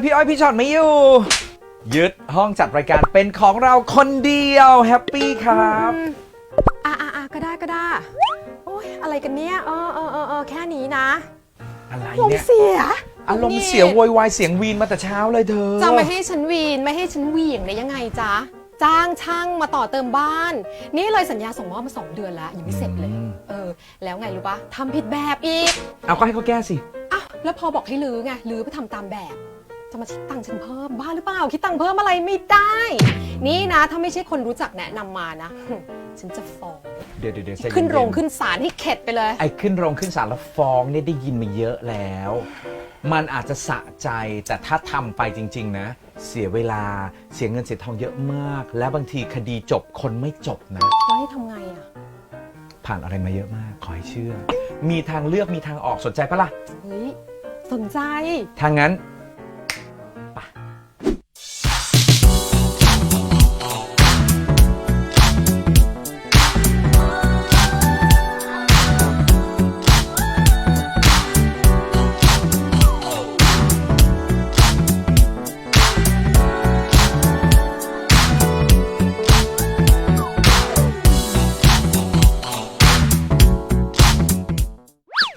พี่อ้อยพี่ช็อตไม่อยู่ยึดห้องจัดรายการเป็นของเราคนเดียวแฮปปี้ครับก็ได้โอ้ยอะไรกันเนี่ยแค่นี้นะอะไรลม เนี่ย เสียอารมณ์เสียโวยวายเสียงวีนมาแต่เช้าเลยเธอจะไม่ให้ฉันวีนไม่ให้ฉันเหวี่ยงได้ยังไงจ๊ะจ้างช่างมาต่อเติมบ้านนี่เลยสัญญาส่งมอบมา2 เดือนแล้วยังไม่เสร็จเลยแล้วไงรู้ปะทำผิดแบบอีกเอาก็ให้เขาแก้สิแล้วพอบอกให้ลื้อไงลื้อไปทำตามแบบจะมาคิดตังค์ฉันเพิ่มบ้าหรือเปล่าคิดตังค์เพิ่มอะไรไม่ได้นี่นะถ้าไม่ใช่คนรู้จักแนะนำมานะฉันจะฟ้องเดี๋ยวขึ้นโรงขึ้นศาลให้เข็ดไปเลยไอ้ขึ้นโรงขึ้นศาลแล้วฟ้องเนี่ยได้ยินมาเยอะแล้วมันอาจจะสะใจแต่ถ้าทำไปจริงๆนะเสียเวลาเสียเงินเสียทองเยอะมากและบางทีคดีจบคนไม่จบนะแล้วให้ทำไงผ่านอะไรมาเยอะมากขอให้เชื่อมีทางเลือกมีทางออกสนใจปะล่ะเฮ้ยสนใจทางนั้น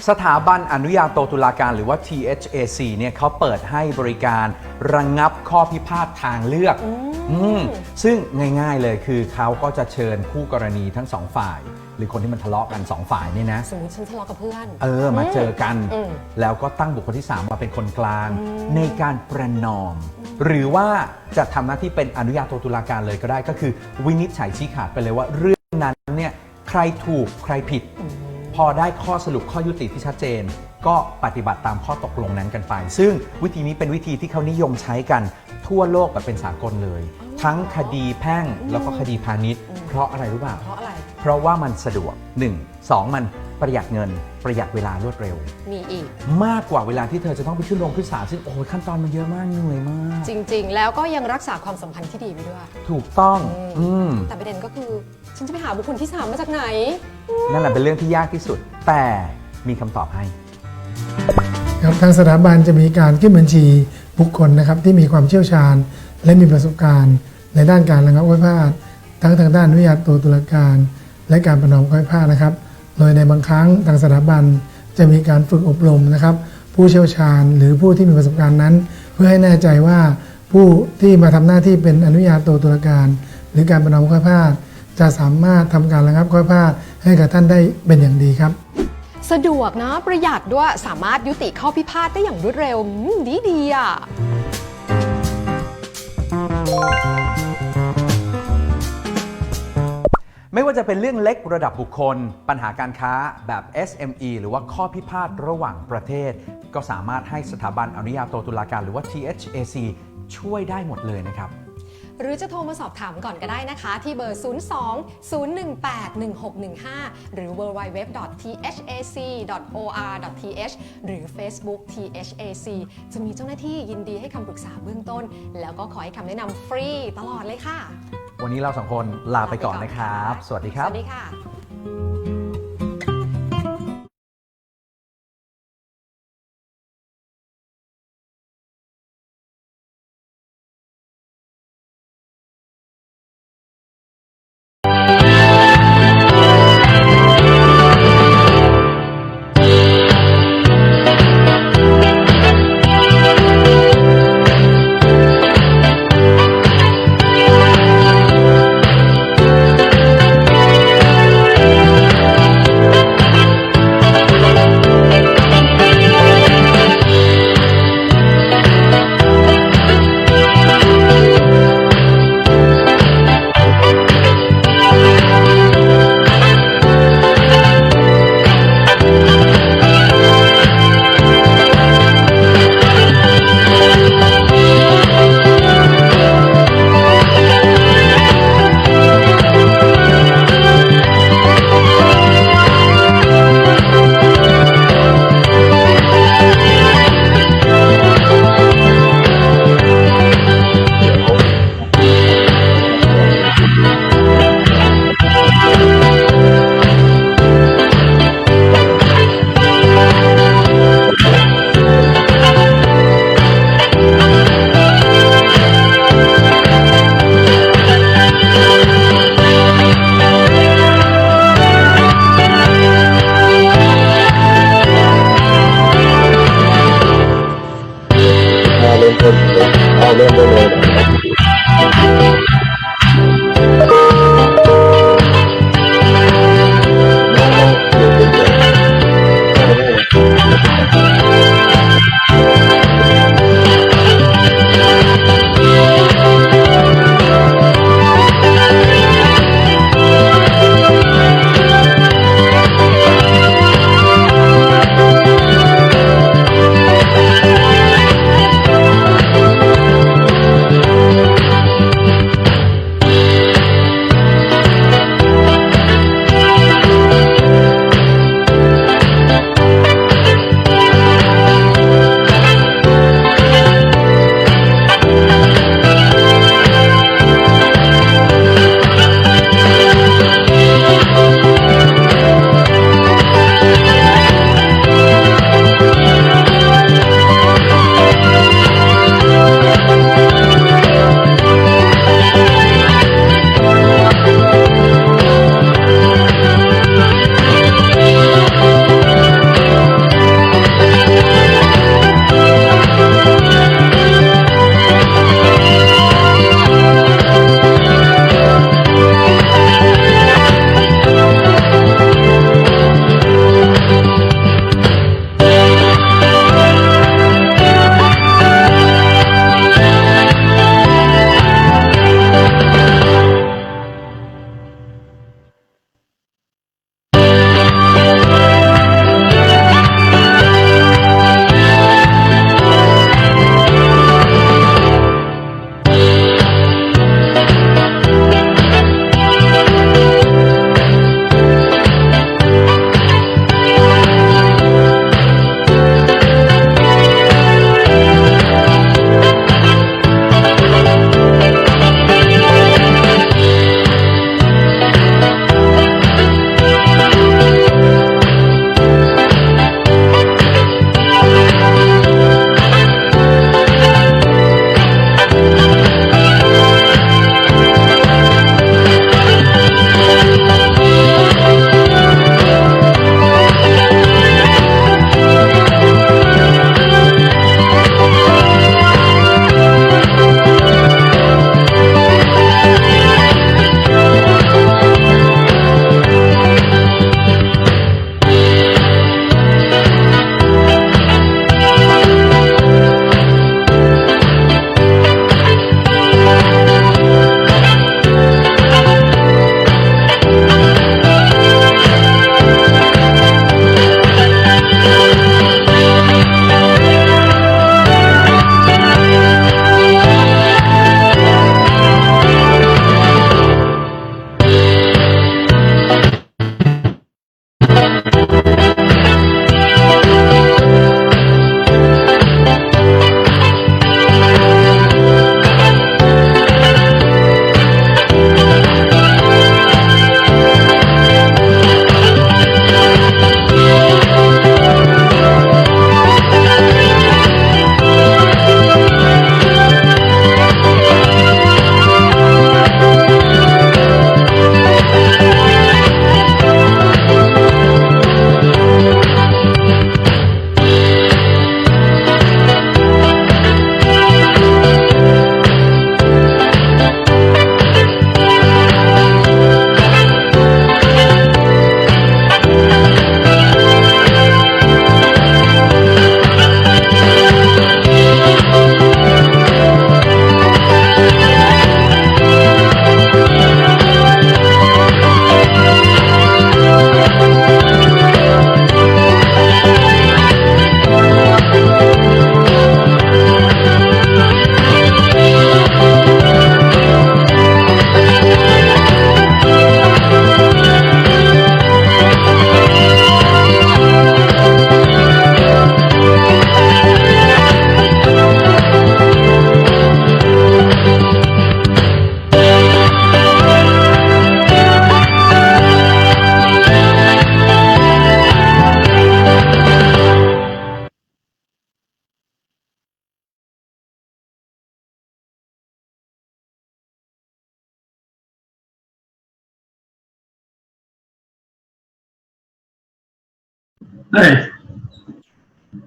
สถาบันอนุญาโตตุลาการหรือว่า THAC เนี่ยเขาเปิดให้บริการระงับข้อพิพาททางเลือกซึ่งง่ายๆเลยคือเขาก็จะเชิญคู่กรณีทั้งสองฝ่ายหรือคนที่มันทะเลาะกัน2ฝ่ายนี่นะสมมติฉันทะเลาะกับเพื่อนมาเจอกันแล้วก็ตั้งบุคคลที่3มาเป็นคนกลางในการประนอมหรือว่าจะทำหน้าที่เป็นอนุญาโตตุลาการเลยก็ได้ก็คือวินิจฉัยชี้ขาดไปเลยว่าเรื่องนั้นเนี่ยใครถูกใครผิดพอได้ข้อสรุปข้อยุติที่ชัดเจนก็ปฏิบัติตามข้อตกลงนั้นกันไปซึ่งวิธีนี้เป็นวิธีที่เขานิยมใช้กันทั่วโลกแบบเป็นสากลเลยทั้งคดีแพ่งแล้วก็คดีพาณิชย์เพราะอะไรรู้เปล่าเพราะอะไรเพราะว่ามันสะดวก1 2มันประหยัดเงินประหยัดเวลารวดเร็วมีอีกมากกว่าเวลาที่เธอจะต้องไปขึ้นโรงขึ้นศาลซึ่งโอ้ยขั้นตอนมันเยอะมากเหนื่อยมากจริงๆแล้วก็ยังรักษาความสัมพันธ์ที่ดีไปด้วยถูกต้องแต่ประเด็นก็คือฉันจะไปหาบุคคลที่3มาจากไหนนั่นแหละเป็นเรื่องที่ยากที่สุดแต่มีคำตอบให้ครับทางสถาบันจะมีการขึ้นบัญชีบุคคลนะครับที่มีความเชี่ยวชาญและมีประสบการณ์ในด้านการระงับข้อพิพาททั้งทางด้านอนุญาโตตุลาการและการประนอมข้อพิพาทนะครับโดยในบางครั้งทางสถาบันจะมีการฝึกอบรมนะครับผู้เชี่ยวชาญหรือผู้ที่มีประสบการณ์นั้นเพื่อให้แน่ใจว่าผู้ที่มาทำหน้าที่เป็นอนุญาโตตุลาการหรือการประนอมข้อพิพาทจะสามารถทำการระงับข้อพิพาทให้กับท่านได้เป็นอย่างดีครับสะดวกนะประหยัดด้วยสามารถยุติข้อพิพาทได้อย่างรวดเร็วดีอ่ะไม่ว่าจะเป็นเรื่องเล็กระดับบุคคลปัญหาการค้าแบบ SME หรือว่าข้อพิพาทระหว่างประเทศก็สามารถให้สถาบันอนุญาโตตุลาการหรือว่า THAC ช่วยได้หมดเลยนะครับหรือจะโทรมาสอบถามก่อนก็ได้นะคะที่เบอร์ 02-018-1615 หรือ www.thac.or.th หรือ Facebook THAC จะมีเจ้าหน้าที่ยินดีให้คำปรึกษาเบื้องต้นแล้วก็ขอให้คำแนะนำฟรีตลอดเลยค่ะวันนี้เรา2 คนลาไปก่อนนะครับสวัสดีครับสวัสดีค่ะ哎，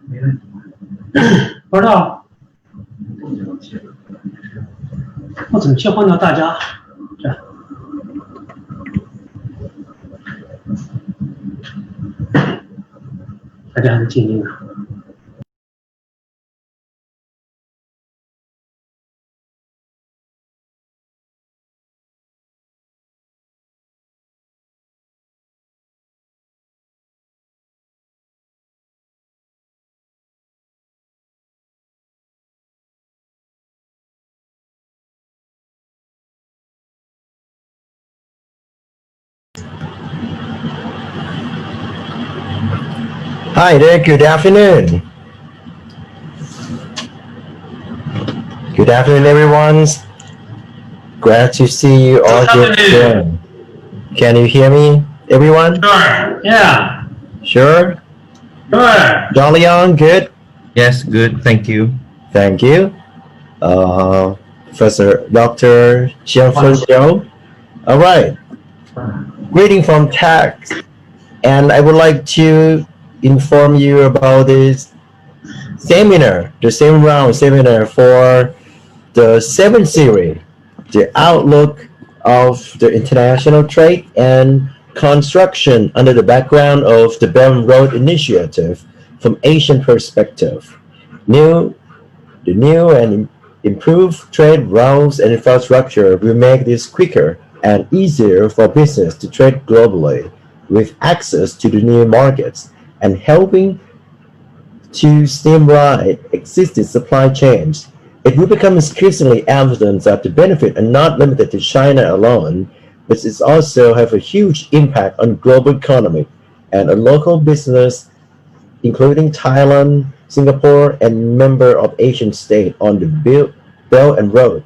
没问题。不知道，我怎么切换到大家？这样，大家还是静音啊。Hi there, good afternoon. Good afternoon, everyone. Glad to see you all here again. Can you hear me, everyone? Sure. Yeah. Sure? Sure. Dalian, good? Yes, good. Thank you. Thank you. Professor Dr. Xianfeng Zhou. All right. Greeting from TAC. And I would like to inform you about this seminar, the same round seminar for the 7th series, the outlook of the international trade and construction under the background of the Belt and Road Initiative from Asian perspective. The new and improved trade routes and infrastructure will make this quicker and easier for business to trade globally with access to the new markets and helping to streamline existing supply chains. It will become increasingly evident that the benefits are not limited to China alone, but it also have a huge impact on global economy and on local business, including Thailand, Singapore, and member of Asian state on the Belt and Road.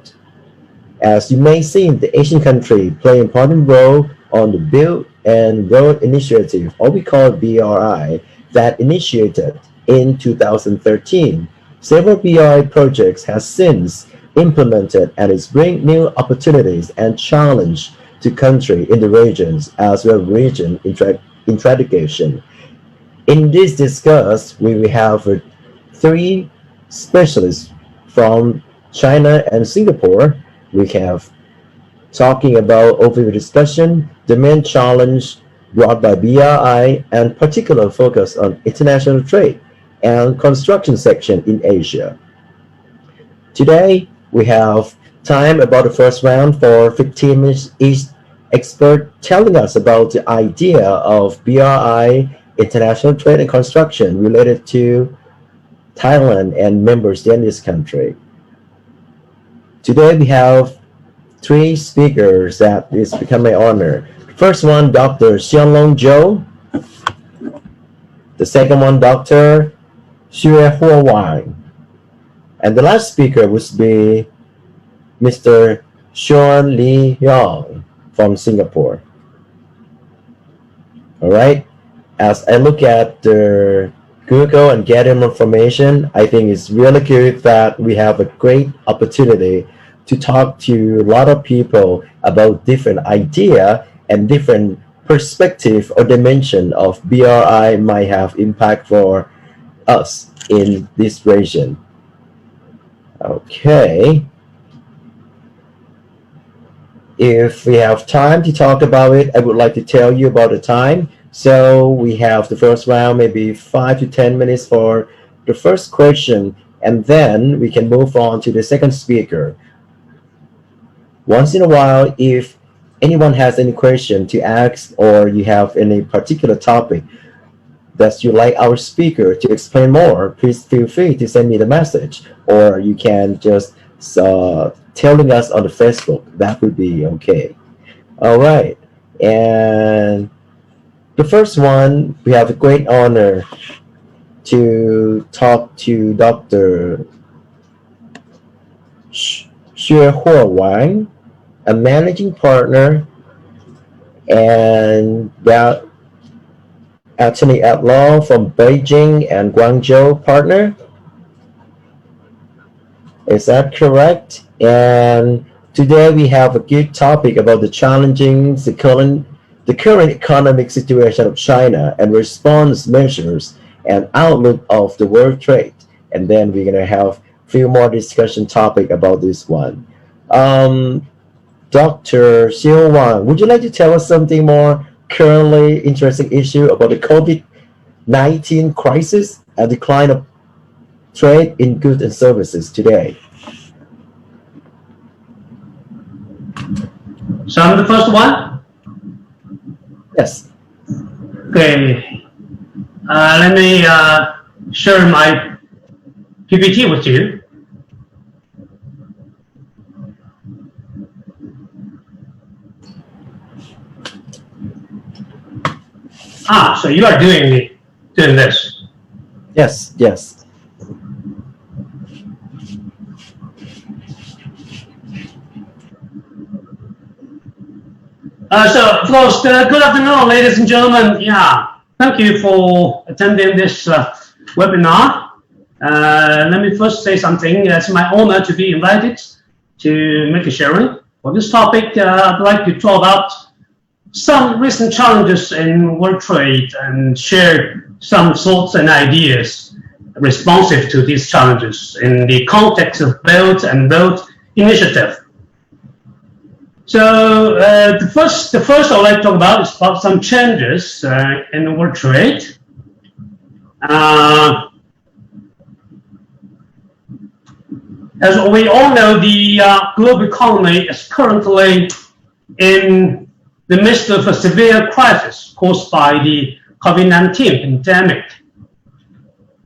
As you may see, the Asian country play an important role on the Belt and Road Initiative, or we call it BRI, that initiated in 2013. Several BRI projects have since implemented and is bring new opportunities and challenge to country in the regions as well region integration. In this discuss, we will have 3 specialists from China and Singapore. We have talking about overview discussion, the main challenge brought by BRI and particular focus on international trade and construction section in Asia. Today, we have time about the first round for 15 minutes each expert telling us about the idea of BRI, international trade and construction related to Thailand and members in this country. Today, we have 3 speakers that is become my honor. First one, Dr. Xianlong Zhou. The second one, Dr. Xue Wang. And the last speaker would be Mr. Sean Lee Yong from Singapore. All right. As I look at the Google and get information, I think it's really good that we have a great opportunity to talk to a lot of people about different idea and different perspective or dimension of BRI might have impact for us in this region. Okay. If we have time to talk about it, I would like to tell you about the time. So we have the first round, maybe 5 to 10 minutes for the first question, and then we can move on to the second speaker. Once in a while, if anyone has any question to ask or you have any particular topic that you like our speaker to explain more, please feel free to send me the message, or you can just telling us on the Facebook. That would be okay. All right. And the first one, we have a great honor to talk to Dr. Xue Wang, a managing partner and that attorney at law from Beijing and Guangzhou partner. Is that correct? And today we have a good topic about the challenging the the current economic situation of China and response measures and outlook of the world trade. And then we're gonna have a few more discussion topic about this one. Dr. Xiu Wang, would you like to tell us something more currently interesting issue about the COVID-19 crisis and decline of trade in goods and services today? So I'm the first one. Yes. Okay. Let me share my PPT with you. So you are doing this. Yes, yes. So of course, good afternoon, ladies and gentlemen. Yeah, thank you for attending this webinar. Let me first say something. It's my honor to be invited to make a sharing. For this topic, I'd like to talk about some recent challenges in world trade and share some thoughts and ideas responsive to these challenges in the context of Belt and Road Initiative. So the first I'd like to talk about is about some changes in world trade. As we all know, the global economy is currently in the midst of a severe crisis caused by the COVID-19 pandemic.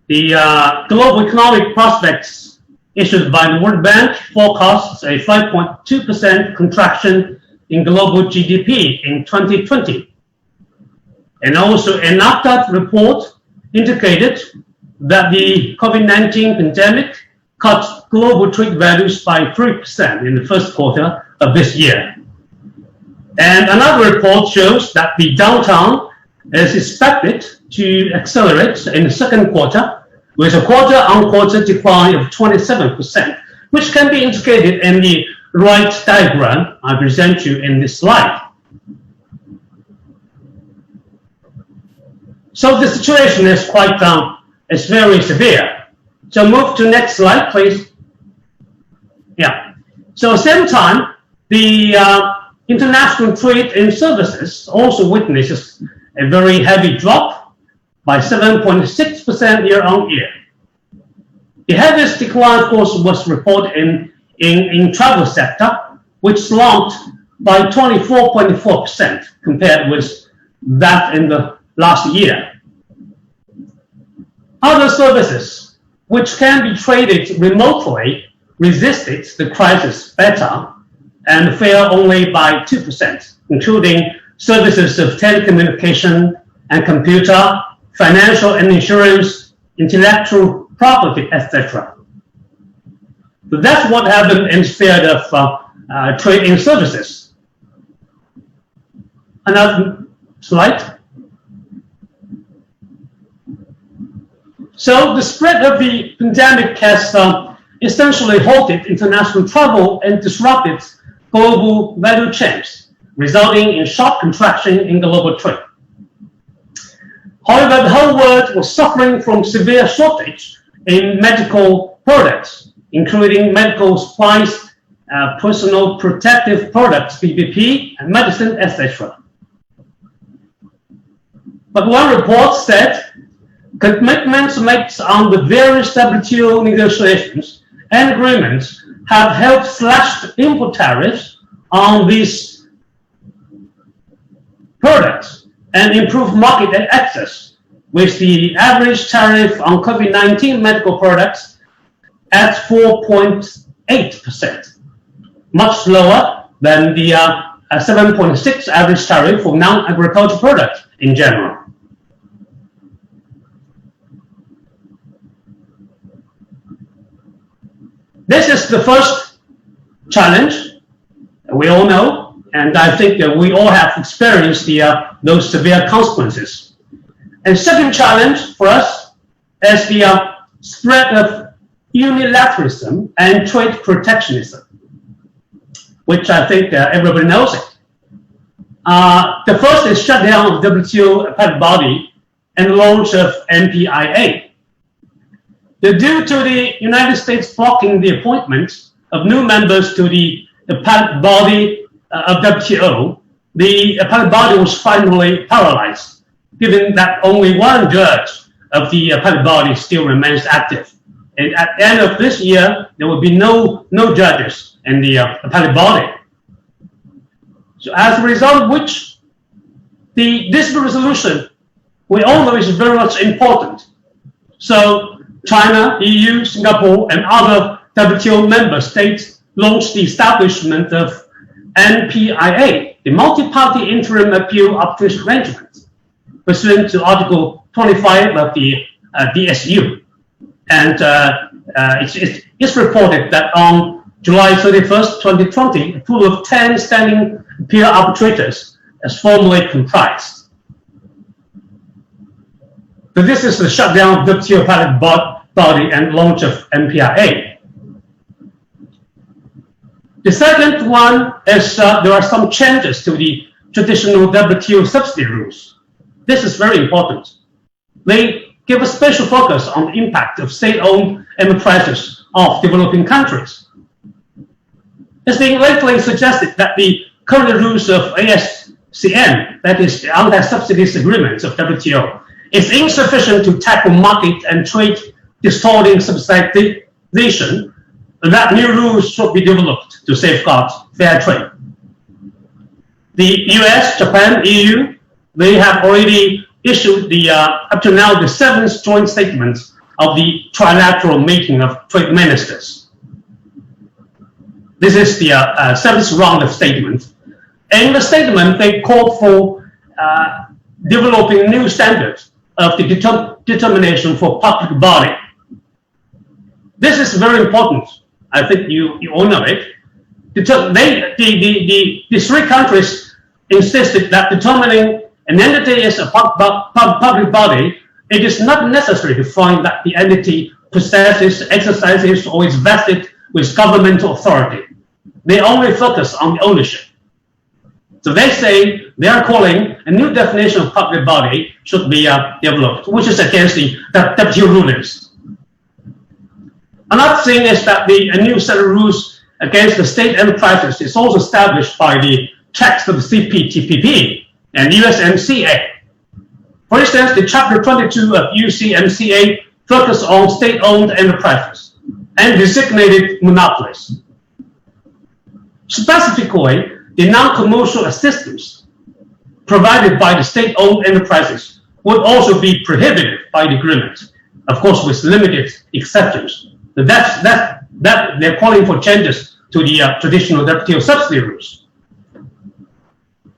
The global economic prospects issued by the World Bank forecasts a 5.2% contraction in global GDP in 2020. And also an UNTITLED report indicated that the COVID-19 pandemic cut global trade values by 3% in the first quarter of this year. And another report shows that the downturn is expected to accelerate in the second quarter with a quarter-on-quarter decline of 27%, which can be indicated in the right diagram I present you in this slide. So the situation is it's very severe. So move to next slide, please. Yeah. So at the same time, the international trade in services also witnesses a very heavy drop by 7.6% year on year. The heaviest decline, of course, was reported in travel sector, which slumped by 24.4% compared with that in the last year. Other services, which can be traded remotely, resisted the crisis better and fell only by 2%, including services of telecommunication and computer, financial and insurance, intellectual property, etc. So that's what happened instead of trade in services. Another slide. So the spread of the pandemic has essentially halted international travel and disrupted global value chains, resulting in sharp contraction in global trade. However, the whole world was suffering from severe shortage in medical products, including medical supplies, personal protective products, PPE, and medicine, etc. But one report said commitments made on the various WTO negotiations and agreements have helped slash import tariffs on these products and improve market access, with the average tariff on COVID-19 medical products at 4.8%, much lower than the 7.6 average tariff for non-agricultural products in general. This is the first challenge we all know, and I think that we all have experienced those severe consequences. And second challenge for us is the spread of unilateralism and trade protectionism, which I think everybody knows it. The first is shutdown of WTO appellate body and launch of NPIA. Due to the United States blocking the appointment of new members to the appellate body of WTO, the appellate body was finally paralyzed, given that only one judge of the appellate body still remains active. And at the end of this year, there will be no judges in the appellate body. So as a result of which, the dispute resolution, we all know is very much important. So China, EU, Singapore, and other WTO member states launched the establishment of NPIA, the Multi-Party Interim Appeal Arbitration Arrangement, pursuant to Article 25 of the DSU. And it's reported that on July 31st, 2020, a pool of 10 standing appeal arbitrators is formally comprised. So this is the shutdown of WTO appellate body and launch of NPIA. The second one is there are some changes to the traditional WTO subsidy rules. This is very important. They give a special focus on the impact of state-owned enterprises of developing countries. It's been lately suggested that the current rules of ASEAN, that is the anti-subsidies agreements of WTO, is insufficient to tackle market and trade distorting subsidization, that new rules should be developed to safeguard fair trade. The US, Japan, EU, they have already issued the up to now the 7th joint statement of the trilateral meeting of trade ministers. This is the 7th round of statement. In the statement, they called for developing new standards of the determination for public body. This is very important. I think you all know it. The 3 countries insisted that determining an entity is a public body, it is not necessary to find that the entity possesses, exercises, or is vested with governmental authority. They only focus on the ownership. So they say they are calling a new definition of public body should be developed, which is against the WTO rulings. Another thing is that a new set of rules against the state enterprises is also established by the text of the CPTPP and USMCA. For instance, the Chapter 22 of UCMCA focuses on state-owned enterprises and designated monopolies. Specifically, the non-commercial assistance provided by the state-owned enterprises would also be prohibited by the agreement, of course with limited exceptions. But that they're calling for changes to the traditional WTO subsidy rules.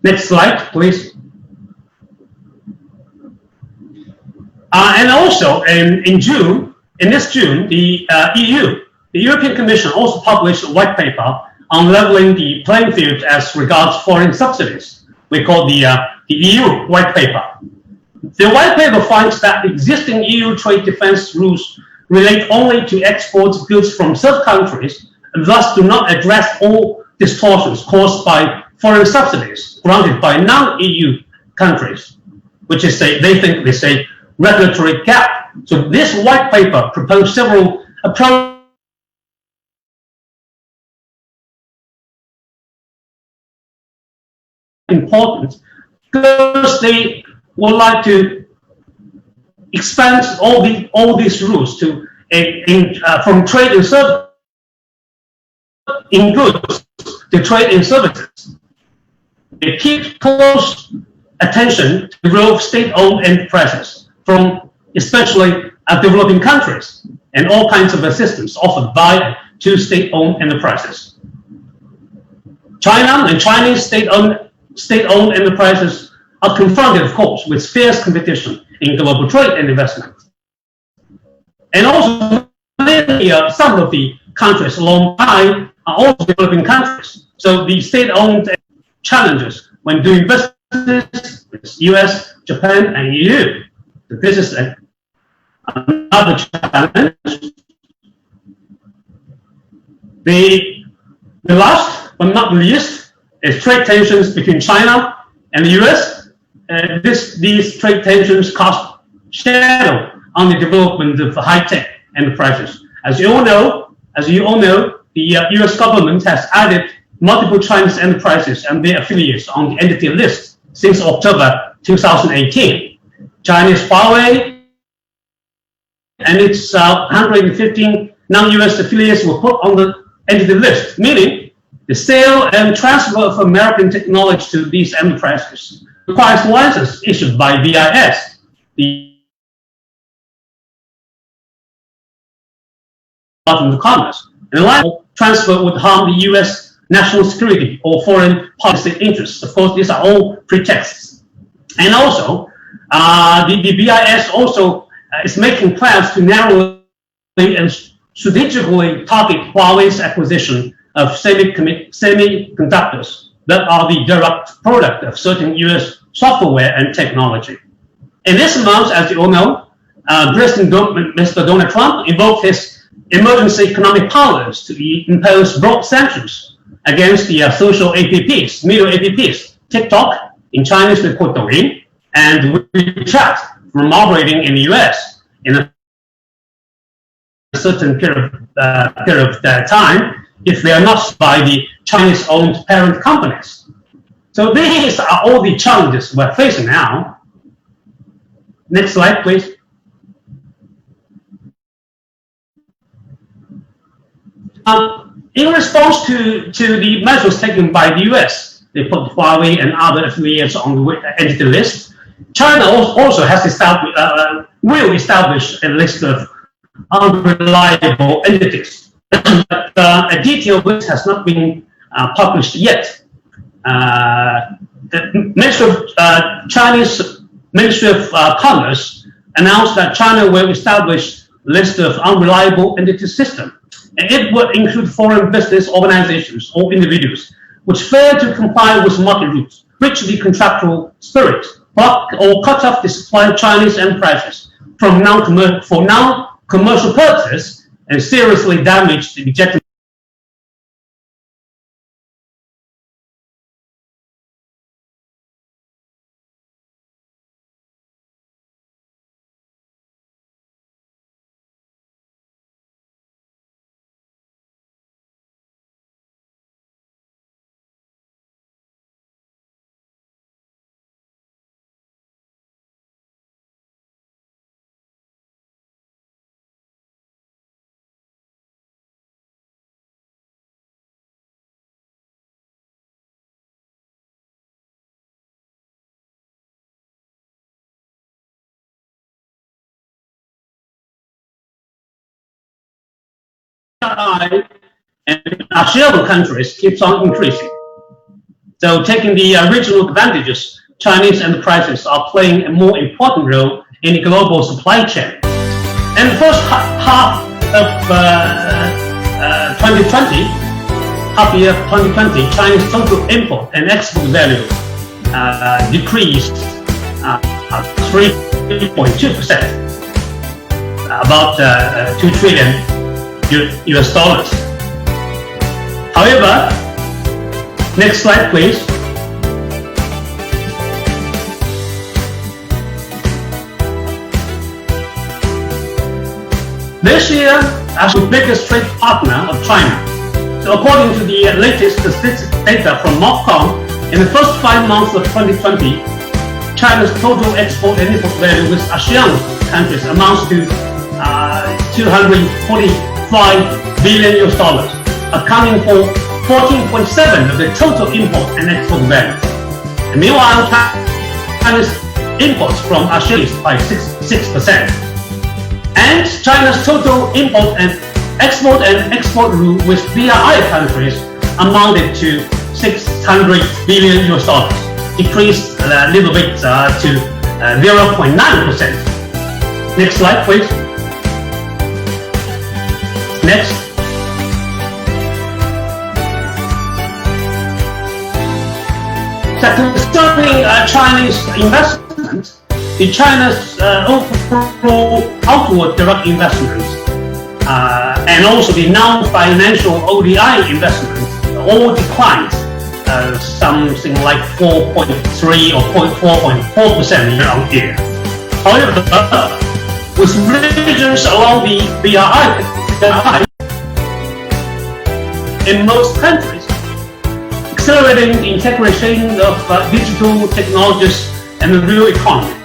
Next slide, please. And also in this June, the EU, the European Commission also published a white paper on leveling the playing field as regards foreign subsidies. We call the EU white paper. The white paper finds that existing EU trade defense rules relate only to export goods from third countries and thus do not address all distortions caused by foreign subsidies granted by non-EU countries, which is they think is a regulatory gap. So this white paper proposed several approaches important because they would like to expand all these rules to from trade and service in goods to trade in services. They keep close attention to the role of state-owned enterprises from especially developing countries and all kinds of assistance offered to state-owned enterprises. China and Chinese state-owned enterprises are confronted, of course, with fierce competition in global trade and investment. And also, some of the countries along by are also developing countries. So the state-owned challenges when doing business with US, Japan, and EU. So this is another challenge. The last but not least is trade tensions between China And the U.S., these trade tensions cast shadow on the development of high-tech enterprises. As you all know, the U.S. government has added multiple Chinese enterprises and their affiliates on the entity list since October 2018. Chinese Huawei and its 115 non-U.S. affiliates were put on the entity list, meaning the sale and transfer of American technology to these enterprises requires licenses issued by BIS, the Department of Commerce. And the license transfer would harm the U.S. national security or foreign policy interests. Of course, these are all pretexts. And also, the BIS also is making plans to narrowly and strategically target Huawei's acquisition of semiconductors that are the direct product of certain U.S. software and technology. In this month, as you all know, President Mr. Donald Trump invoked his emergency economic powers to impose broad sanctions against the social apps, middle apps, TikTok, in Chinese we call Douyin, and WeChat from operating in the U.S. in a certain period of time if they are not by the Chinese-owned parent companies. So these are all the challenges we're facing now. Next slide, please. In response to the measures taken by the U.S., they put Huawei and other affiliates on the entity list. China also has will establish a list of unreliable entities. But a detailed list has not been published yet. The Chinese Ministry of Commerce announced that China will establish a list of unreliable entity system. And it would include foreign business organizations or individuals which fail to comply with market rules, breach the contractual spirit, block or cut off the supply of Chinese enterprises from non-commercial purposes, and seriously damage the legitimate and ASEAN countries keeps on increasing. So taking the regional advantages, Chinese enterprises are playing a more important role in the global supply chain. In the first half of 2020, Chinese total import and export value decreased 3.2%, about 2 trillion US dollars. However, next slide, please. This year, as the biggest trade partner of China. So according to the latest statistics data from MOFCOM, in the first 5 months of 2020, China's total export and import value with ASEAN countries amounts to 245 billion US dollars, accounting for 14.7% of the total import and export value. And meanwhile, China's imports from ASEAN is by 6%. And China's total import and export with BRI countries amounted to 600 billion US dollars, decreased a little bit to 0.9%. Next slide, please. Next. Concerning Chinese investment, the China's overall outward direct investments and also the non-financial ODI investments all declined something like 4.3 or 4.4% year on year. However, with regions along the BRI in most countries, accelerating the integration of digital technologies and the real economy,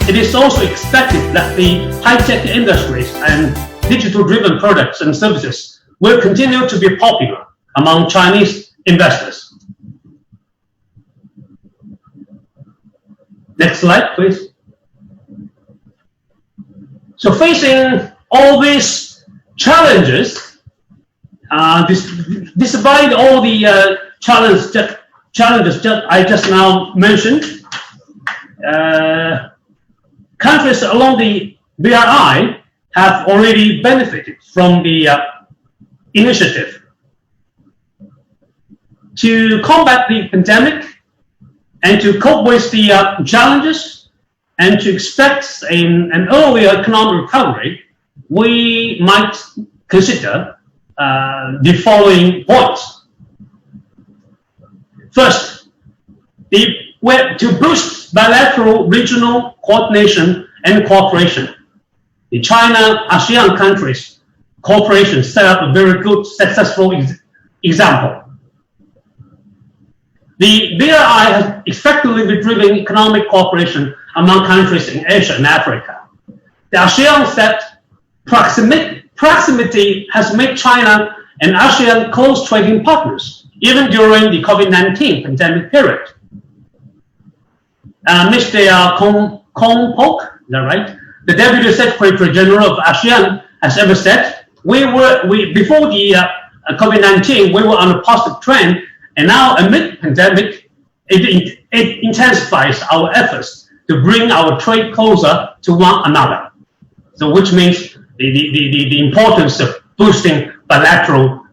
it is also expected that the high-tech industries and digital-driven products and services will continue to be popular among Chinese investors. Next slide, please. So facing all these challenges, despite all the challenges that I just now mentioned, countries along the BRI have already benefited from the initiative to combat the pandemic and to cope with the challenges and to expect an earlier economic recovery. We might consider the following points. First, to boost bilateral regional coordination and cooperation, the China-ASEAN countries cooperation set up a very good, successful example. The BRI has effectively driven economic cooperation among countries in Asia and Africa. The ASEAN set proximity has made China and ASEAN close trading partners, even during the COVID-19 pandemic period. Mr. Kong Pok, is that right? The Deputy Secretary General of ASEAN has ever said, before the COVID-19, we were on a positive trend, and now amid pandemic, it intensifies our efforts to bring our trade closer to one another. So, which means the importance of boosting bilateral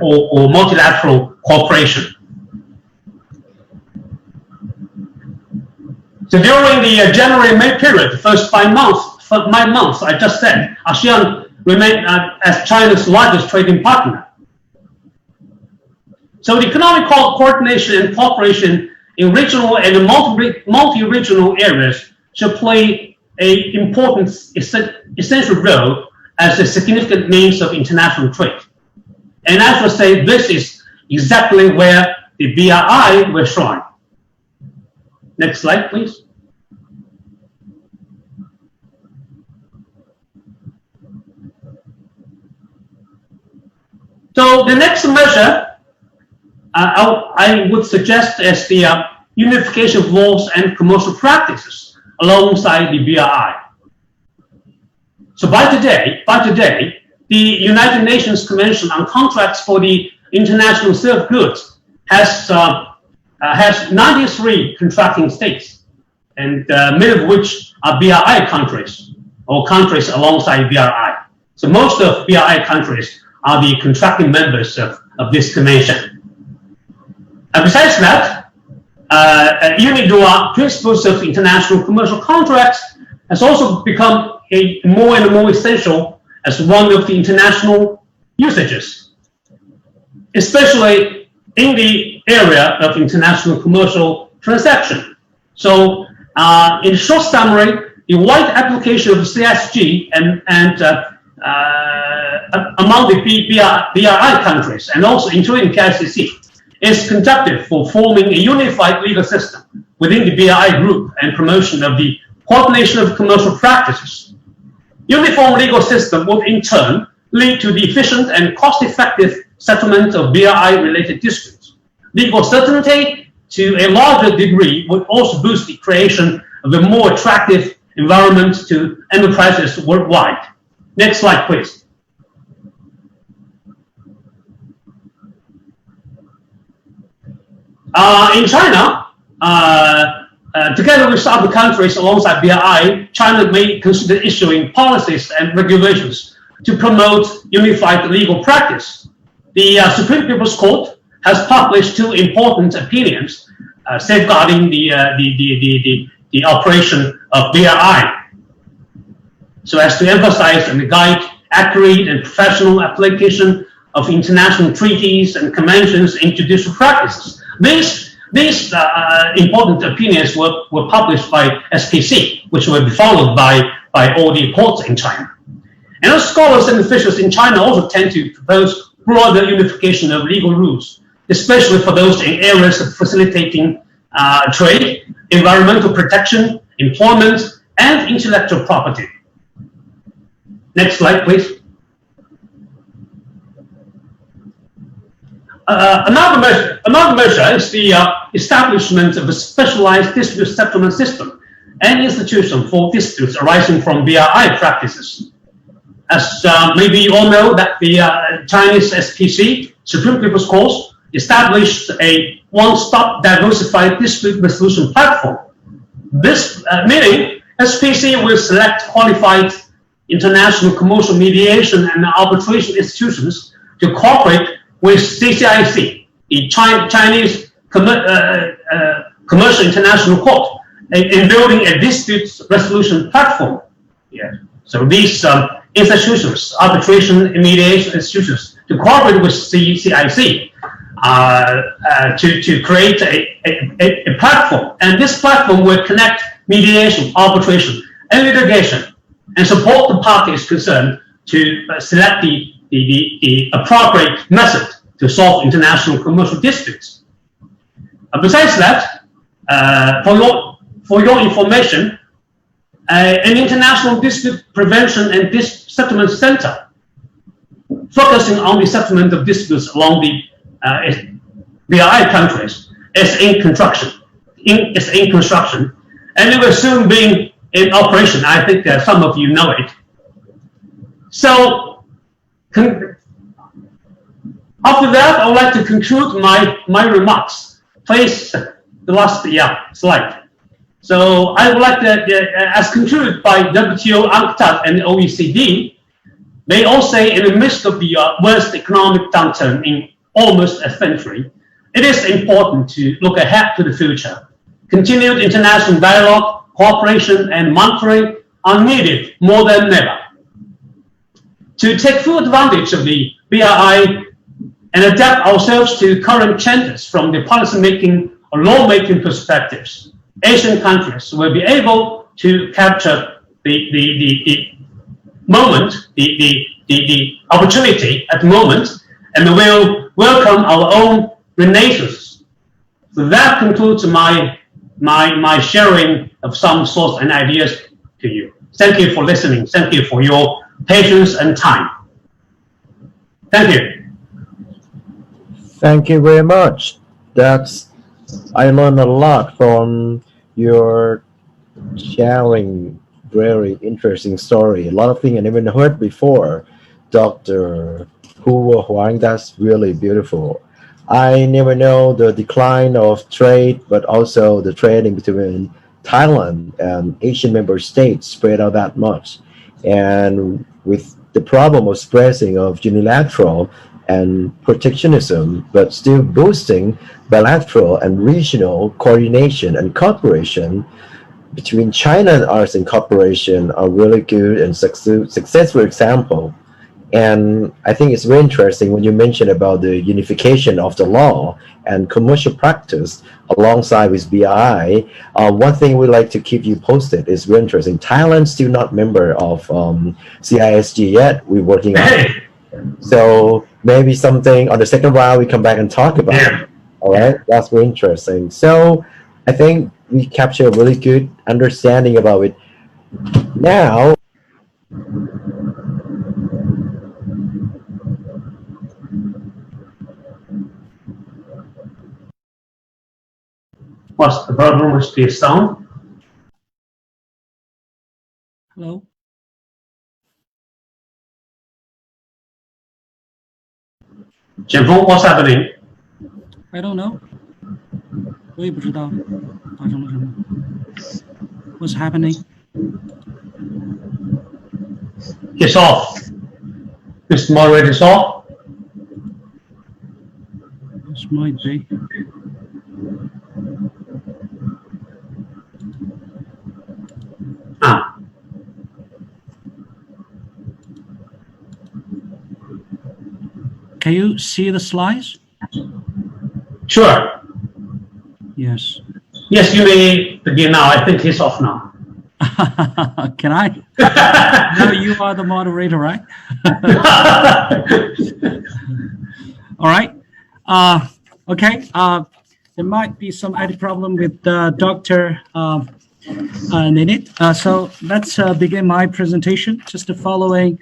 or multilateral cooperation. So during the January-May period, the first 5 months, I just said, ASEAN remained as China's largest trading partner. So the economic coordination and cooperation in regional and multi-regional areas should play an important, essential role as a significant means of international trade. And I would say this is exactly where the BRI will shine. Next slide, please. So the next measure I would suggest is the unification of laws and commercial practices alongside the BRI. So by today, the United Nations Convention on Contracts for the International Sale of Goods has 93 contracting states, and many of which are BRI countries or countries alongside BRI. So most of BRI countries are the contracting members of this convention. And besides that, UNIDROIT principles of international commercial contracts has also become more and more essential as one of the international usages, especially in the area of international commercial transaction. So, in short summary, the wide application of CSG and among the BRI countries and also including KICC is conductive for forming a unified legal system within the BRI group and promotion of the coordination of commercial practices. Uniform legal system would in turn lead to the efficient and cost-effective settlement of BRI-related disputes. Legal certainty to a larger degree would also boost the creation of a more attractive environment to enterprises worldwide. Next slide, please. In China, together with other countries alongside BRI, China may consider issuing policies and regulations to promote unified legal practice. The Supreme People's Court has published 2 important opinions safeguarding the operation of BRI, so as to emphasize and guide accurate and professional application of international treaties and conventions into judicial practices. These important opinions were published by SPC, which will be followed by all the courts in China. And scholars and officials in China also tend to propose broader unification of legal rules, especially for those in areas of facilitating trade, environmental protection, employment, and intellectual property. Next slide, please. Another measure is the establishment of a specialized dispute settlement system and institution for disputes arising from BRI practices. As maybe you all know, that the Chinese SPC, Supreme People's Court, established a one-stop diversified dispute resolution platform. This meaning SPC will select qualified international commercial mediation and arbitration institutions to cooperate with CCIC, the Chinese Commercial International Court, in building a dispute resolution platform. Yeah. So these institutions, arbitration and mediation institutions, to cooperate with CCIC to create a platform. And this platform will connect mediation, arbitration, and litigation, and support the parties concerned to select the appropriate method to solve international commercial disputes. Besides that, for your information, an international dispute prevention and settlement center focusing on the settlement of disputes along the BRI countries is in construction. And it will soon be in operation. I think that some of you know it. So, after that, I would like to conclude my remarks. Please, the last slide. So I would like to, as concluded by WTO, UNCTAD, and OECD, they all say in the midst of the worst economic downturn in almost a century, it is important to look ahead to the future. Continued international dialogue, cooperation, and monitoring are needed more than ever. To take full advantage of the BRI and adapt ourselves to current changes from the policymaking or lawmaking perspectives, Asian countries will be able to capture the moment, the opportunity at the moment, and will welcome our own renaissance. So that concludes my sharing of some thoughts and ideas to you. Thank you for listening. Thank you for your patience and time. Thank you. Thank you very much. I learned a lot from your sharing. Very interesting story. A lot of things I never heard before. Dr. Hu Huang, that's really beautiful. I never know the decline of trade, but also the trading between Thailand and Asian member states spread out that much. And with the problem of spreading of unilateral and protectionism, but still boosting bilateral and regional coordination and cooperation between China and ASEAN cooperation are really good and successful example. And I think it's very interesting when you mentioned about the unification of the law and commercial practice alongside with BRI. One thing we'd like to keep you posted is very interesting. Thailand's still not member of CISG yet. We're working on it. So maybe something on the second round we come back and talk about it. All right, that's very interesting. So I think we capture a really good understanding about it. Now, what's the problem with the sound? Hello. Jianfeng, what's happening? I don't know. 我也不知道发生了什么。What's happening? It's off. This moderator is off. This might be. can you see the slides? Sure. Yes. Yes, you may begin now. I think he's off now. Can I? No, you are the moderator, right? All right. Okay. There might be some IT problem with Dr. Ninit. So let's begin my presentation. Just following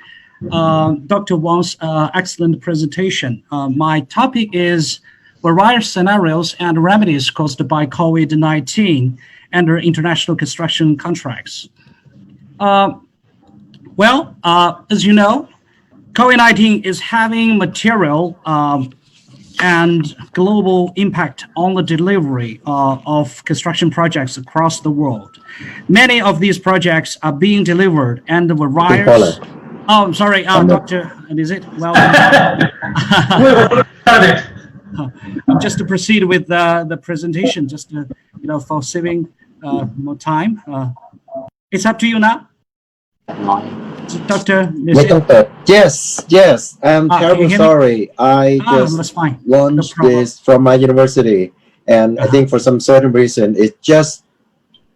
Dr. Wang's excellent presentation. My topic is various scenarios and remedies caused by COVID-19 under international construction contracts. Well, as you know, COVID-19 is having material and global impact on the delivery of construction projects across the world. Many of these projects are being delivered and the various... Oh, I'm sorry, Dr. Is it? Well, just to proceed with the presentation, just to, for saving more time. It's up to you now. Dr. Yes. I'm terribly sorry. I just launched this from my university, and I think for some certain reason, it just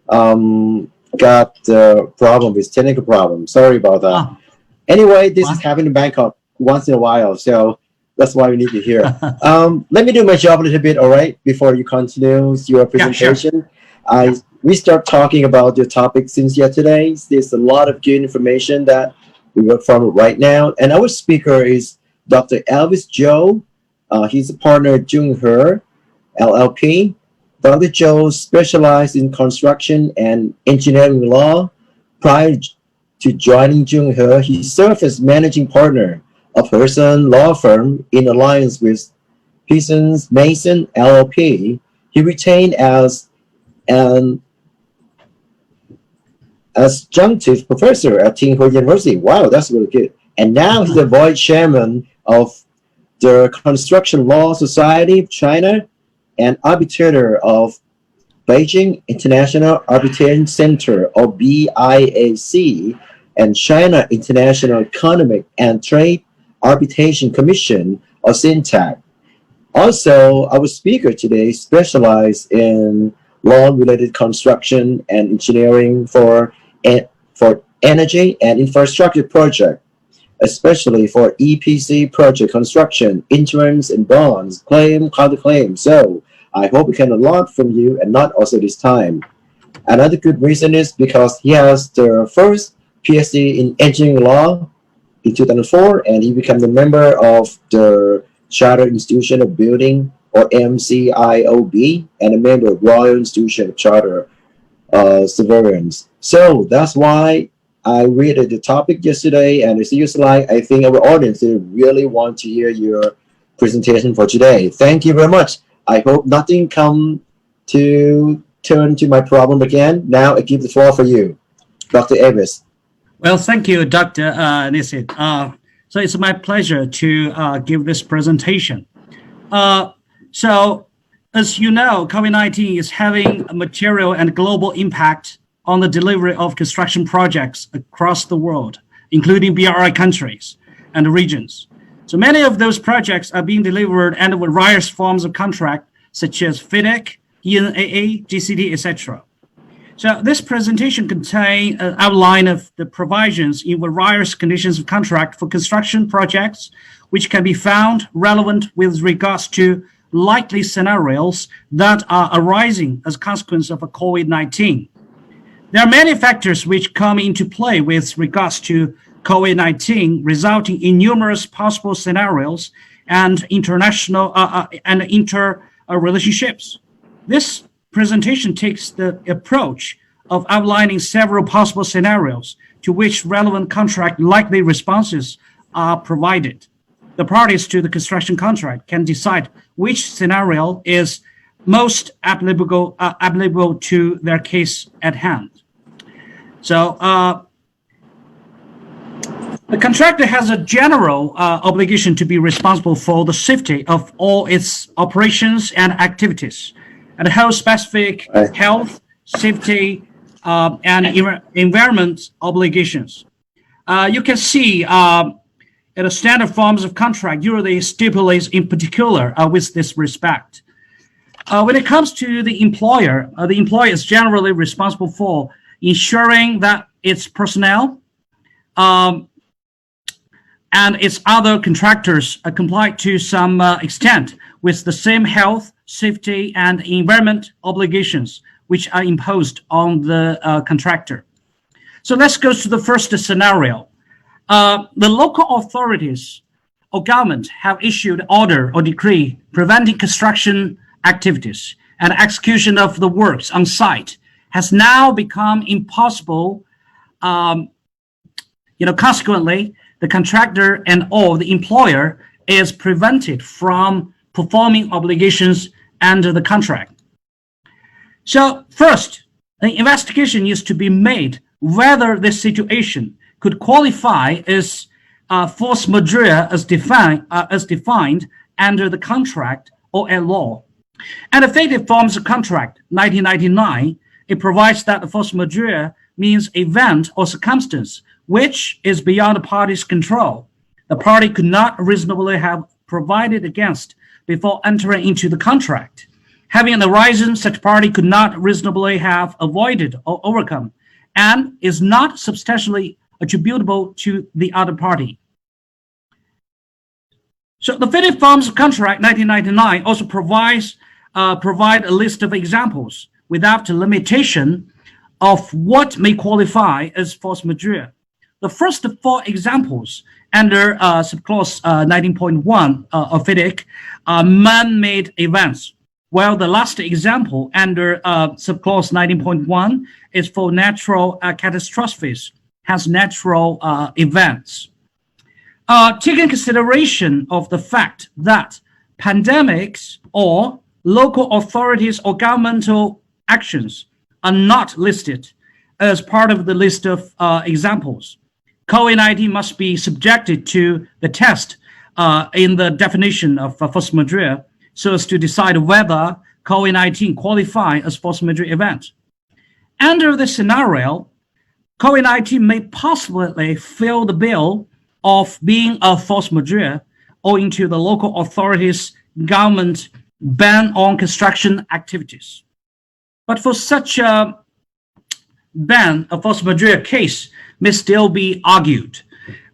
got the problem with technical problem. Sorry about that. Anyway, this is happening in Bangkok once in a while, so that's why we need to hear. Let me do my job a little bit, all right, before you continue your presentation. Yeah, sure. We start talking about your topic since yesterday. There's a lot of good information that we work from right now. And our speaker is Dr. Elvis Joe. He's a partner at Jung He LLP. Dr. Joe specialized in construction and engineering law. Prior to joining Jung He served as managing partner of Herson Law Firm in alliance with Pearsons Mason LLP. He retained as an adjunctive professor at Tsinghua University. Wow, that's really good. And now he's the vice chairman of the Construction Law Society of China and arbitrator of Beijing International Arbitration Center, or BIAC, and China International Economic and Trade Arbitration Commission, or CINTAC. Also, our speaker today specialized in law-related construction and engineering for energy and infrastructure project, especially for EPC project construction, insurance and bonds, claim, counterclaim. So I hope we can learn a lot from you, and not also this time. Another good reason is because he has the first PhD in engineering law in 2004, and he became the member of the Chartered Institution of Building, or MCIOB, and a member of Royal Institution of Charter Surveillance. So that's why I read the topic yesterday, and as you slide, I think our audience really want to hear your presentation for today. Thank you very much. I hope nothing come to turn to my problem again. Now I give the floor for you, Dr. Elvis. Well, thank you, Dr. Nisit. So it's my pleasure to give this presentation. So, as you know, COVID-19 is having a material and global impact on the delivery of construction projects across the world, including BRI countries and regions. So many of those projects are being delivered under various forms of contract, such as FIDIC, ENAA, GCT, etc. So this presentation contains an outline of the provisions in various conditions of contract for construction projects, which can be found relevant with regards to likely scenarios that are arising as a consequence of COVID-19. There are many factors which come into play with regards to COVID-19, resulting in numerous possible scenarios and international and relationships. This presentation takes the approach of outlining several possible scenarios to which relevant contract likely responses are provided. The parties to the construction contract can decide which scenario is most applicable to their case at hand. So the contractor has a general obligation to be responsible for the safety of all its operations and activities, and holds specific health, safety, and environment obligations. You can see the standard forms of contract usually stipulates in particular with this respect. When it comes to the employer is generally responsible for ensuring that its personnel and its other contractors comply to some extent with the same health, safety, and environment obligations which are imposed on the contractor. So let's go to the first scenario. The local authorities or government have issued order or decree preventing construction activities and execution of the works on site has now become impossible. Consequently, the contractor and or the employer is prevented from performing obligations under the contract. So first, an investigation is to be made whether this situation could qualify as force majeure as defined under the contract or a law. And effective forms of contract 1999, it provides that the force majeure means event or circumstance which is beyond the party's control. The party could not reasonably have provided against before entering into the contract. Having arisen, such party could not reasonably have avoided or overcome, and is not substantially attributable to the other party. So the effective forms of contract 1999 also provide a list of examples without a limitation of what may qualify as force majeure. The first four examples under subclause 19.1 of FIDIC are man-made events, while the last example under subclause 19.1 is for natural catastrophes, hence natural events. Taking consideration of the fact that pandemics or local authorities or governmental actions are not listed as part of the list of examples, COVID-19 must be subjected to the test in the definition of force majeure so as to decide whether COVID-19 qualify as force majeure event. Under this scenario, COVID-19 may possibly fill the bill of being a force majeure owing to the local authorities' government ban on construction activities. But for such a ban, a force majeure case may still be argued,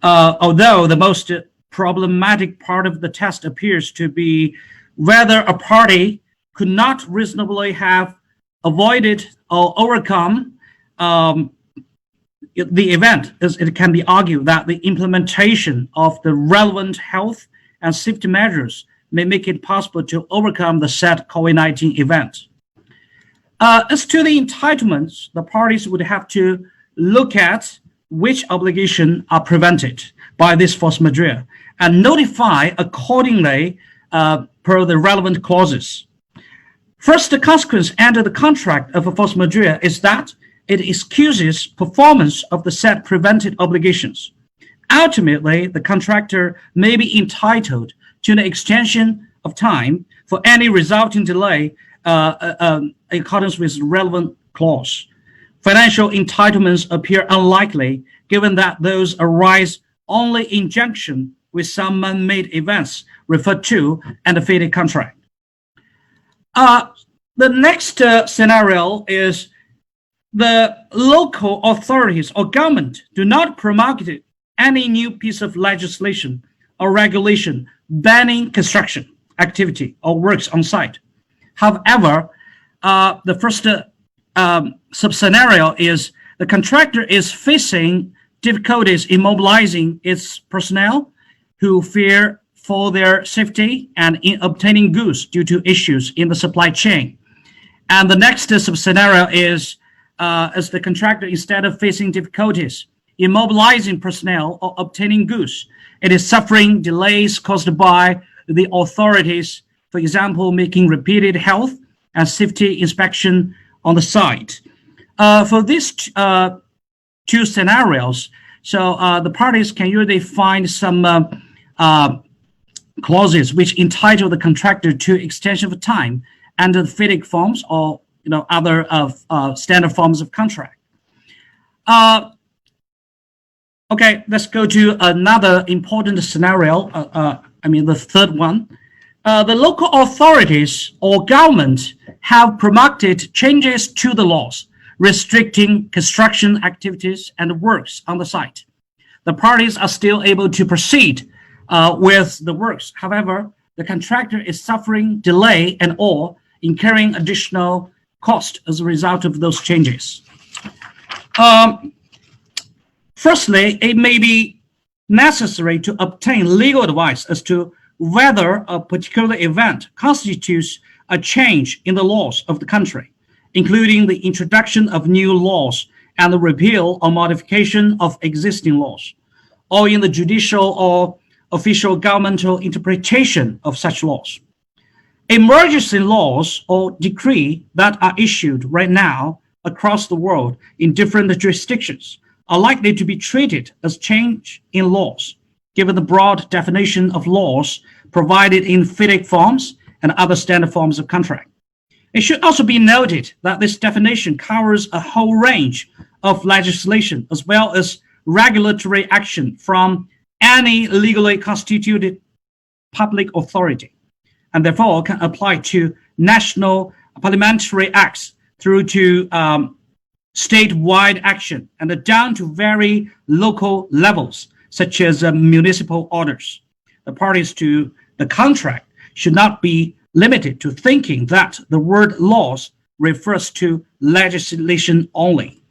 although the most problematic part of the test appears to be whether a party could not reasonably have avoided or overcome the event. It can be argued that the implementation of the relevant health and safety measures may make it possible to overcome the said COVID-19 event. As to the entitlements, the parties would have to look at which obligations are prevented by this force majeure and notify accordingly per the relevant clauses. First, the consequence under the contract of a force majeure is that it excuses performance of the said prevented obligations. Ultimately, the contractor may be entitled to an extension of time for any resulting delay in accordance with relevant clause. Financial entitlements appear unlikely given that those arise only in junction with some man-made events referred to in the FIDIC contract. The next scenario is the local authorities or government do not promulgate any new piece of legislation or regulation banning construction activity or works on site. However, the first sub-scenario is the contractor is facing difficulties in mobilizing its personnel who fear for their safety and in obtaining goods due to issues in the supply chain. And the next sub-scenario is as the contractor, instead of facing difficulties in mobilizing personnel or obtaining goods, it is suffering delays caused by the authorities, for example, making repeated health and safety inspection on the site. For these two scenarios, so the parties can usually find some clauses which entitle the contractor to extension of time under the FIDIC forms or other standard forms of contract. Okay, let's go to another important scenario. The third one. The local authorities or government have promoted changes to the laws restricting construction activities and works on the site. The parties are still able to proceed with the works. However, the contractor is suffering delay and or incurring additional cost as a result of those changes. Firstly, it may be necessary to obtain legal advice as to whether a particular event constitutes a change in the laws of the country, including the introduction of new laws and the repeal or modification of existing laws, or in the judicial or official governmental interpretation of such laws. Emergency laws or decree that are issued right now across the world in different jurisdictions are likely to be treated as change in laws, given the broad definition of laws provided in FIDIC forms and other standard forms of contract. It should also be noted that this definition covers a whole range of legislation as well as regulatory action from any legally constituted public authority, and therefore can apply to national parliamentary acts through to statewide action and down to very local levels, such as municipal orders. The parties to the contract should not be limited to thinking that the word laws refers to legislation only.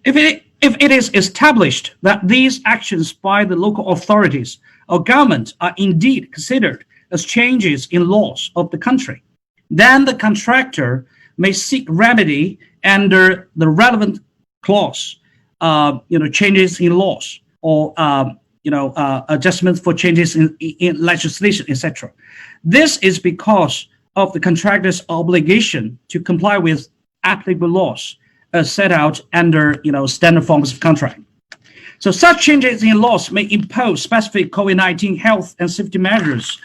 If it is established that these actions by the local authorities or government are indeed considered as changes in laws of the country, then the contractor may seek remedy under the relevant clause, changes in laws or adjustments for changes in legislation, etc. This is because of the contractor's obligation to comply with applicable laws as set out under standard forms of contract. So such changes in laws may impose specific COVID-19 health and safety measures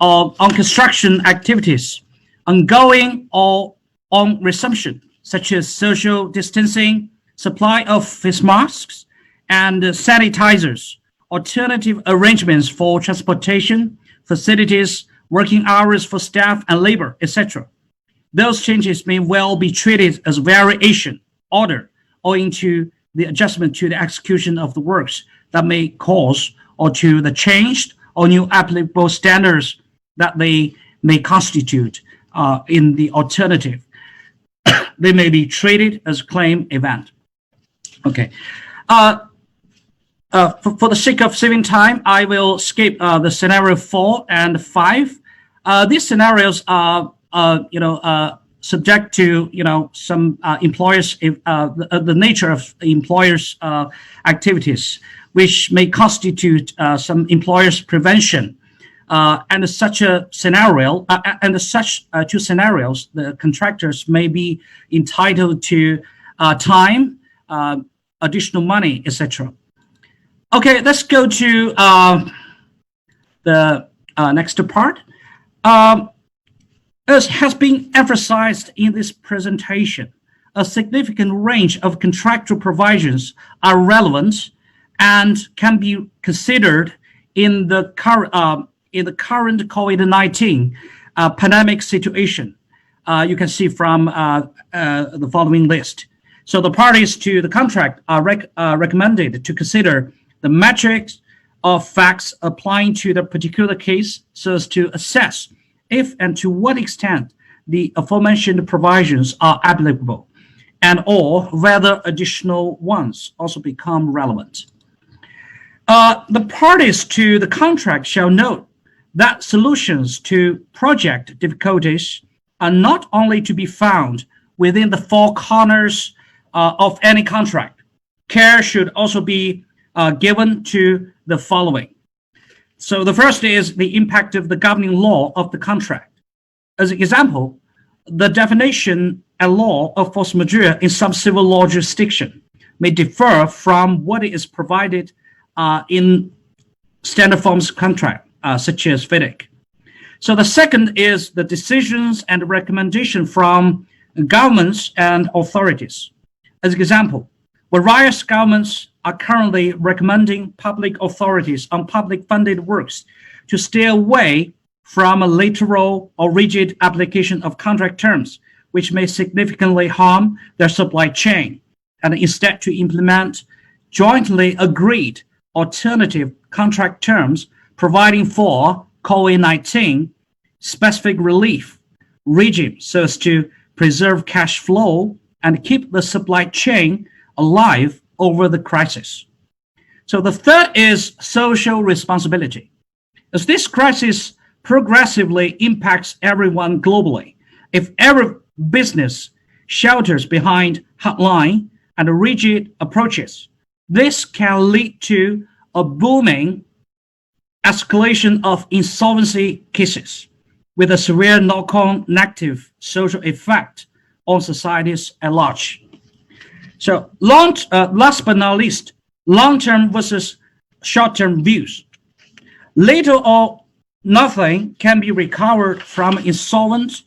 on construction activities, ongoing or on resumption, such as social distancing, supply of face masks and sanitizers, alternative arrangements for transportation, facilities, working hours for staff and labor, etc. Those changes may well be treated as variation, order, owing to the adjustment to the execution of the works that may cause or to the changed or new applicable standards that they may constitute in the alternative. They may be treated as claim event. Okay. For the sake of saving time, I will skip the scenario 4 and 5. These scenarios are, subject to, some employers, the nature of employers' activities, which may constitute some employers' prevention. And such a scenario, two scenarios, the contractors may be entitled to time, additional money, etc. Okay, let's go to the next part. As has been emphasized in this presentation, a significant range of contractual provisions are relevant and can be considered in the current COVID-19 pandemic situation. You can see from the following list. So the parties to the contract are recommended to consider the metrics of facts applying to the particular case so as to assess if and to what extent the aforementioned provisions are applicable and or whether additional ones also become relevant. The parties to the contract shall note that solutions to project difficulties are not only to be found within the four corners of any contract. Care should also be given to the following. So the first is the impact of the governing law of the contract. As an example, the definition and law of force majeure in some civil law jurisdiction may differ from what is provided in standard forms of contract, such as FIDIC. So the second is the decisions and recommendation from governments and authorities. As an example, where various governments are currently recommending public authorities on public funded works to stay away from a literal or rigid application of contract terms, which may significantly harm their supply chain, and instead to implement jointly agreed alternative contract terms providing for COVID-19 specific relief regime so as to preserve cash flow and keep the supply chain alive over the crisis. So the third is social responsibility. As this crisis progressively impacts everyone globally, if every business shelters behind hardline and rigid approaches, this can lead to a booming escalation of insolvency cases with a severe knock-on negative social effect on societies at large. So last but not least, long-term versus short-term views. Little or nothing can be recovered from insolvent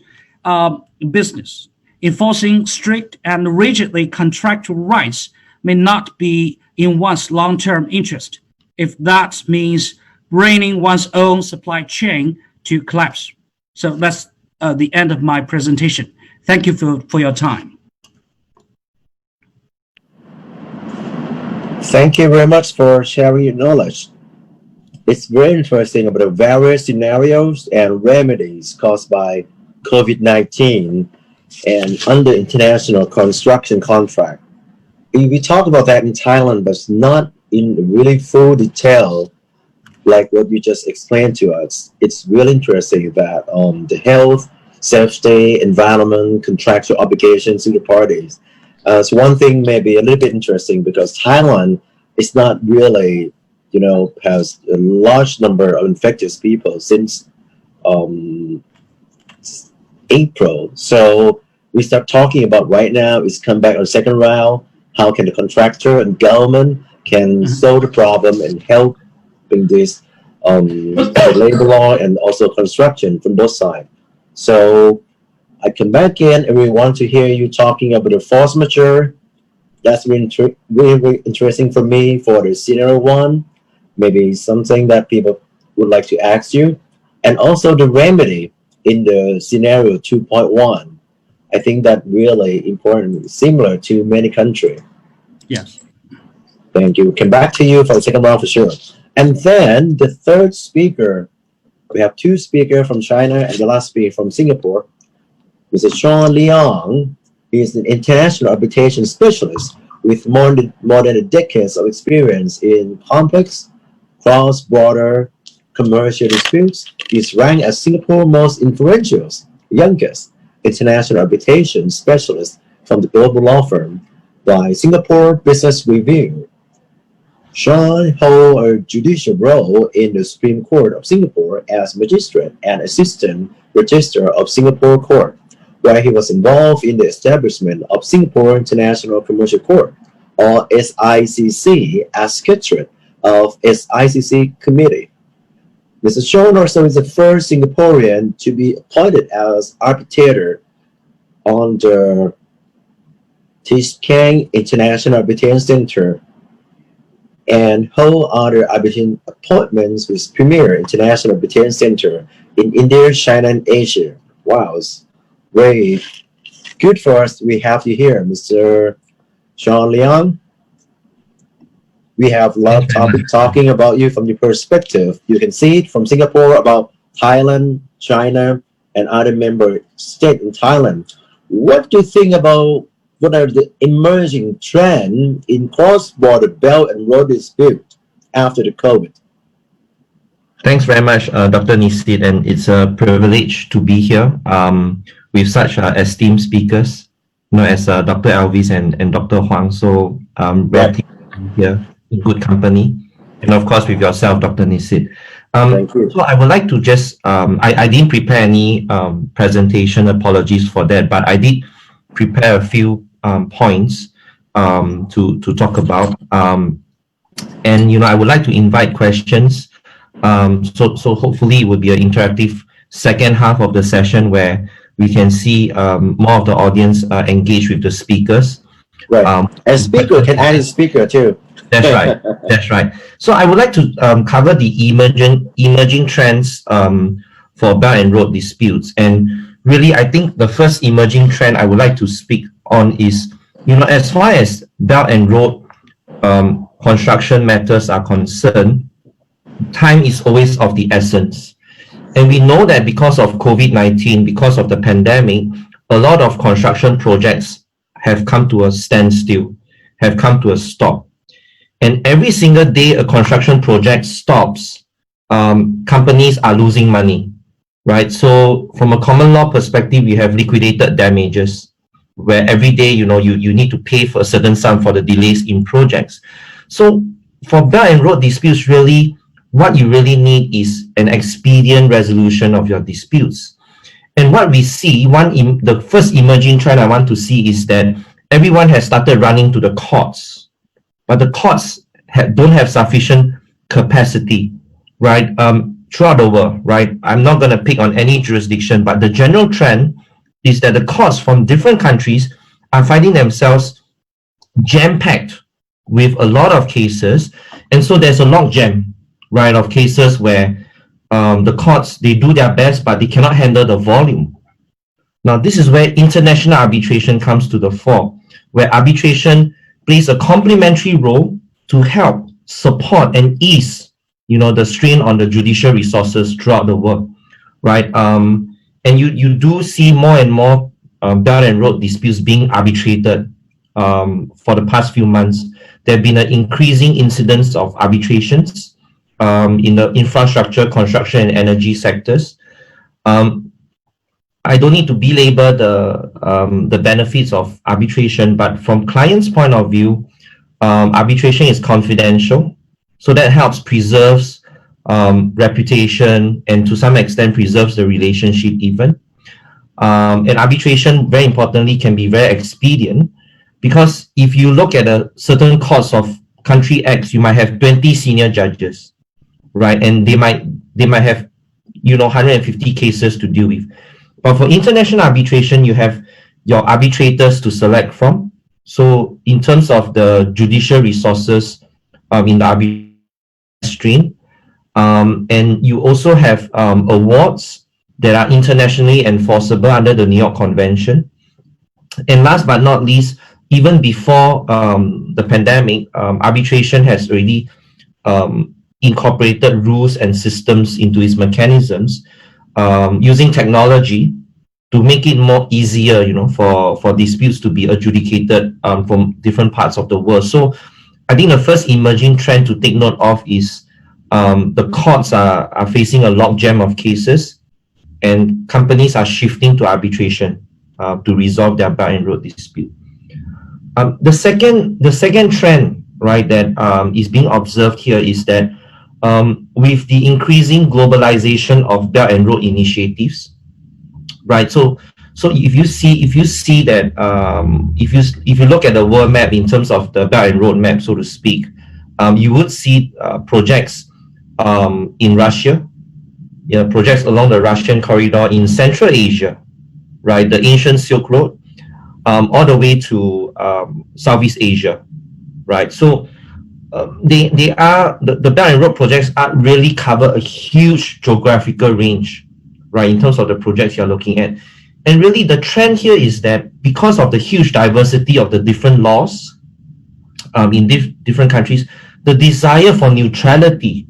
business. Enforcing strict and rigidly contractual rights may not be in one's long-term interest if that means bringing one's own supply chain to collapse. So that's the end of my presentation. Thank you for your time. Thank you very much for sharing your knowledge. It's very interesting about the various scenarios and remedies caused by COVID-19 and under international construction contract. We talk about that in Thailand, but not in really full detail like what you just explained to us. It's really interesting that the health, safety, environment, contractual obligations to the parties. So one thing may be a little bit interesting because Thailand is not really, has a large number of infectious people since April. So we start talking about right now is come back on second round. How can the contractor and government can solve the problem and help in this labor law and also construction from both sides. So I come back in and we want to hear you talking about the force majeure. That's really interesting for me for the scenario one. Maybe something that people would like to ask you. And also the remedy in the scenario 2.1. I think that really important, similar to many countries. Yes. Thank you. Come back to you for the second round for sure. And then the third speaker, we have two speakers from China and the last speaker from Singapore. Mr. Sean Leong. He is an international arbitration specialist with more than a decade of experience in complex cross-border commercial disputes. He is ranked as Singapore's most influential, youngest international arbitration specialist from the global law firm by Singapore Business Review. Sean holds a judicial role in the Supreme Court of Singapore as magistrate and assistant registrar of Singapore Court, where he was involved in the establishment of Singapore International Commercial Court, or SICC, as secretary of SICC Committee. Mr. Sean also is the first Singaporean to be appointed as arbitrator on the Tishkang International Arbitration Center and hold other arbitration appointments with Premier International Arbitration Center in India, China, and Asia. Wow, it's very good for us. We have you here, Mr. Sean Leong. We have a lot of topics talking about you from your perspective. You can see it from Singapore about Thailand, China, and other member states in Thailand. What do you think about what are the emerging trends in cross-border Belt and Road dispute after the COVID? Thanks very much, Dr. Nisit, and it's a privilege to be here with such esteemed speakers, as Dr. Elvis and Dr. Huang. So very pleased to be here in good company, and of course with yourself, Dr. Nisit. Thank you. So I would like to just, I didn't prepare any presentation, apologies for that, but I did prepare a few points to talk about. And, I would like to invite questions. So hopefully it will be an interactive second half of the session where we can see more of the audience engage with the speakers. Right. And speaker can add a speaker too. That's right. That's right. So I would like to cover the emerging trends for Belt and Road disputes. And really, I think the first emerging trend I would like to speak on is, as far as Belt and Road construction matters are concerned, time is always of the essence. And we know that because of COVID-19, because of the pandemic, a lot of construction projects have come to a standstill, have come to a stop. And every single day a construction project stops, companies are losing money, right? So from a common law perspective, we have liquidated damages, where every day, you need to pay for a certain sum for the delays in projects. So for Belt and Road disputes, really, what you really need is an expedient resolution of your disputes. And what we see, the first emerging trend I want to see is that everyone has started running to the courts, but the courts don't have sufficient capacity, right? Throughout the world, right? I'm not going to pick on any jurisdiction, but the general trend is that the courts from different countries are finding themselves jam-packed with a lot of cases. And so there's a logjam, right, of cases where the courts, they do their best, but they cannot handle the volume. Now, this is where international arbitration comes to the fore, where arbitration plays a complementary role to help support and ease, the strain on the judicial resources throughout the world, right? And you do see more and more Belt and Road disputes being arbitrated for the past few months. There have been an increasing incidence of arbitrations in the infrastructure, construction, and energy sectors. I don't need to belabor the benefits of arbitration, but from clients' point of view, arbitration is confidential, so that helps preserves reputation and to some extent preserves the relationship even. And arbitration, very importantly, can be very expedient, because if you look at a certain courts of country X, you might have 20 senior judges, right? And they might have 150 cases to deal with. But for international arbitration, you have your arbitrators to select from. So in terms of the judicial resources in the arbitration stream, and you also have awards that are internationally enforceable under the New York Convention. And last but not least, even before the pandemic, arbitration has already incorporated rules and systems into its mechanisms, using technology to make it more easier, for disputes to be adjudicated from different parts of the world. So I think the first emerging trend to take note of is the courts are facing a logjam of cases, and companies are shifting to arbitration to resolve their Belt and Road dispute. The second trend, right, that is being observed here is that with the increasing globalization of Belt and Road initiatives, right? So if you see that if you look at the world map in terms of the Belt and Road map, so to speak, you would see projects in Russia, projects along the Russian corridor in Central Asia, right? The ancient Silk Road, all the way to Southeast Asia, right? So the Belt and Road projects really cover a huge geographical range, right, in terms of the projects you're looking at. And really the trend here is that because of the huge diversity of the different laws in different countries, the desire for neutrality,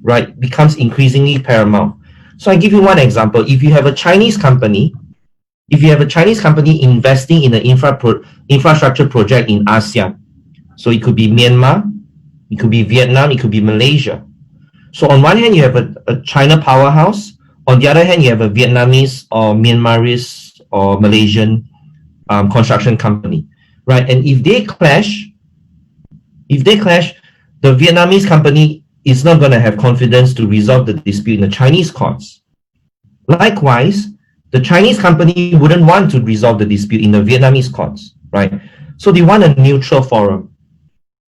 right, becomes increasingly paramount. So I give you one example. If you have a Chinese company investing in an infrastructure project in ASEAN, so it could be Myanmar, it could be Vietnam, it could be Malaysia. So on one hand, you have a China powerhouse. On the other hand, you have a Vietnamese or Myanmarese or Malaysian construction company, right? And if they clash, the Vietnamese company is not going to have confidence to resolve the dispute in the Chinese courts. Likewise, the Chinese company wouldn't want to resolve the dispute in the Vietnamese courts, right? So they want a neutral forum,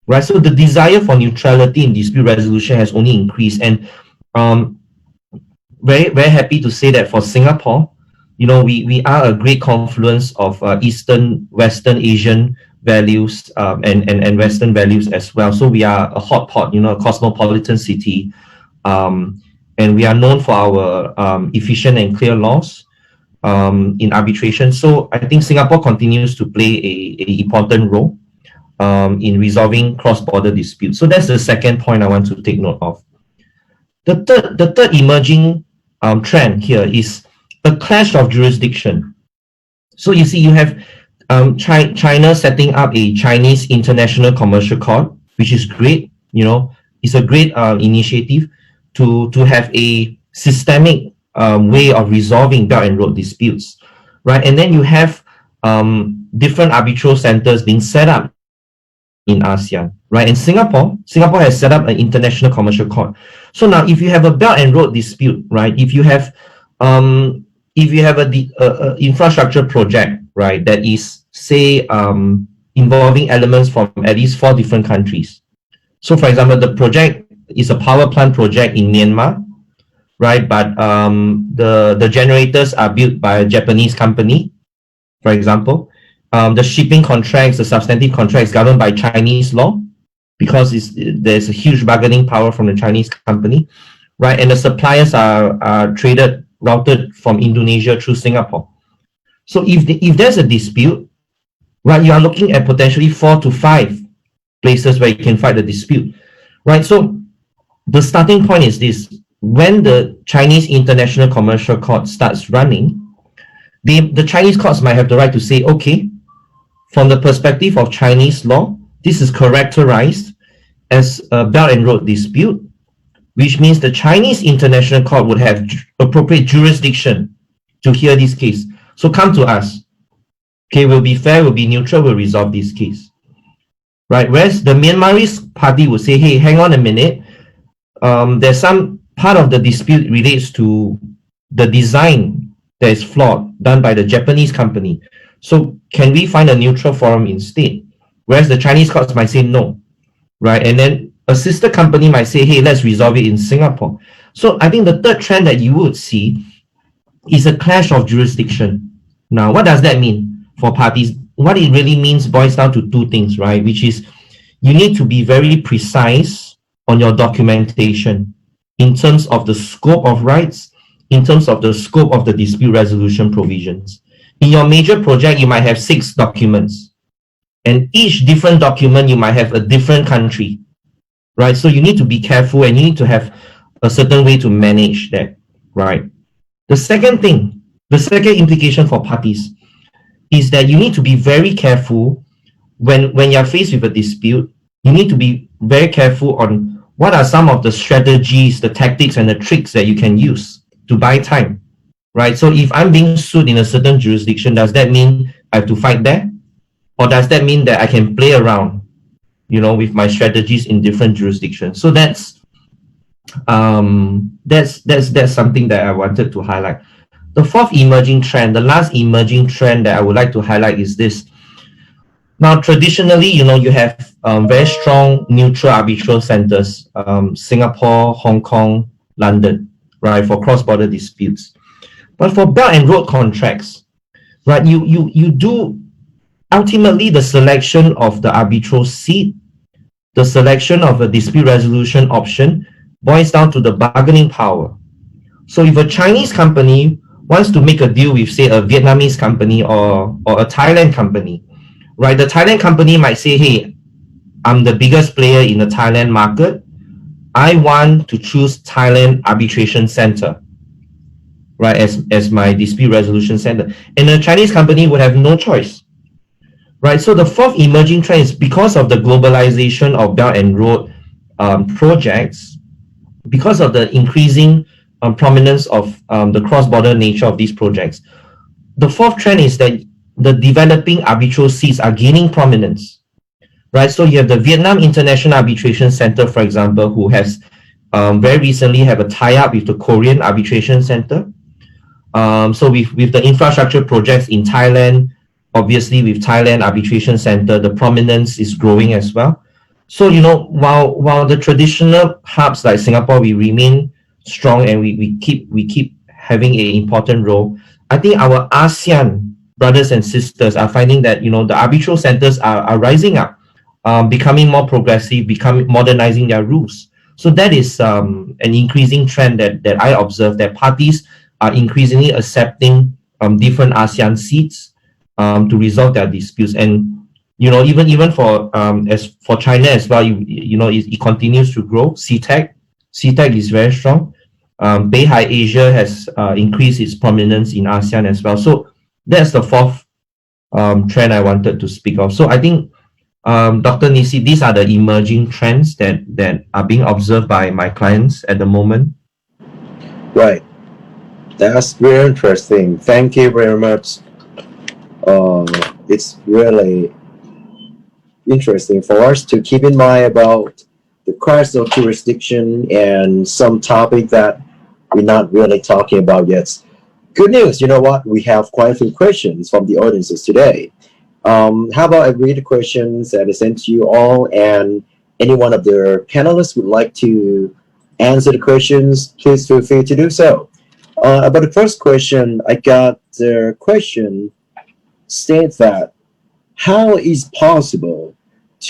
right? So the desire for neutrality in dispute resolution has only increased. And very, very happy to say that for Singapore, we are a great confluence of Eastern, Western Asian values and Western values as well. So we are a hot pot, a cosmopolitan city, and we are known for our efficient and clear laws in arbitration. So I think Singapore continues to play a important role in resolving cross-border disputes. So that's the second point I want to take note of. The third emerging trend here is a clash of jurisdiction. So you see, you have China setting up a Chinese International Commercial Court, which is great. It's a great initiative to have a systemic way of resolving Belt and Road disputes, right? And then you have different arbitral centers being set up in ASEAN, right? And Singapore has set up an International Commercial Court. So now, if you have a Belt and Road dispute, right? If you have a infrastructure project, right, that is, say, involving elements from at least 4 different countries. So, for example, the project is a power plant project in Myanmar, right? But the generators are built by a Japanese company, for example. The shipping contracts, the substantive contracts governed by Chinese law, because there's a huge bargaining power from the Chinese company, right? And the suppliers are routed from Indonesia through Singapore. So if there's a dispute, right, you are looking at potentially 4 to 5 places where you can fight the dispute, right? So the starting point is this: when the Chinese International Commercial Court starts running, the Chinese courts might have the right to say, okay, from the perspective of Chinese law, this is characterized as a Belt and Road dispute, which means the Chinese International Court would have appropriate jurisdiction to hear this case. So come to us. Okay, we'll be fair, we'll be neutral, we'll resolve this case. Right? Whereas the Myanmarese party would say, hey, hang on a minute. There's some part of the dispute relates to the design that is flawed, done by the Japanese company. So can we find a neutral forum instead? Whereas the Chinese courts might say no, right? And then a sister company might say, hey, let's resolve it in Singapore. So I think the third trend that you would see is a clash of jurisdiction. Now, what does that mean for parties? What it really means boils down to 2 things, right? Which is you need to be very precise on your documentation in terms of the scope of rights, in terms of the scope of the dispute resolution provisions. In your major project, you might have 6 documents, and each different document, you might have a different country, right? So you need to be careful, and you need to have a certain way to manage that, right? The second implication for parties is that you need to be very careful when you're faced with a dispute. You need to be very careful on what are some of the strategies, the tactics, and the tricks that you can use to buy time, right? So if I'm being sued in a certain jurisdiction, does that mean I have to fight there? Or does that mean that I can play around, with my strategies in different jurisdictions? So that's something that I wanted to highlight. The 4th emerging trend, the last emerging trend that I would like to highlight is this. Now, traditionally, you have very strong neutral arbitral centers, Singapore, Hong Kong, London, right, for cross-border disputes. But for Belt and Road contracts, right, you do ultimately the selection of the arbitral seat, the selection of a dispute resolution option boils down to the bargaining power. So if a Chinese company wants to make a deal with, say, a Vietnamese company or a Thailand company, right, the Thailand company might say, hey, I'm the biggest player in the Thailand market. I want to choose Thailand Arbitration Center, right, as my dispute resolution center. And the Chinese company would have no choice, right? So the 4th emerging trend is because of the globalization of Belt and Road projects, because of the increasing prominence of the cross-border nature of these projects. The 4th trend is that the developing arbitral seats are gaining prominence, right? So you have the Vietnam International Arbitration Center, for example, who has very recently have a tie-up with the Korean Arbitration Center. So with the infrastructure projects in Thailand, obviously with Thailand Arbitration Center, the prominence is growing as well. So, while the traditional hubs like Singapore, we remain strong and we keep having an important role, I think our ASEAN brothers and sisters are finding that, the arbitral centers are rising up, becoming more progressive, becoming modernizing their rules. So that is an increasing trend that I observe, that parties are increasingly accepting different ASEAN seats to resolve their disputes. And even for as for China as well, it continues to grow. CTEC is very strong. Beihai Asia has increased its prominence in ASEAN as well. So that's the fourth trend I wanted to speak of. So I think, Dr. Nisi, these are the emerging trends that are being observed by my clients at the moment. Right. That's very interesting. Thank you very much. It's really interesting for us to keep in mind about the crisis of jurisdiction and some topic that we're not really talking about yet. Good news, you know what? We have quite a few questions from the audiences today. How about I read the questions that I sent to you all, and any one of the panelists would like to answer the questions, please feel free to do so. About the first question, I got the question state that how is possible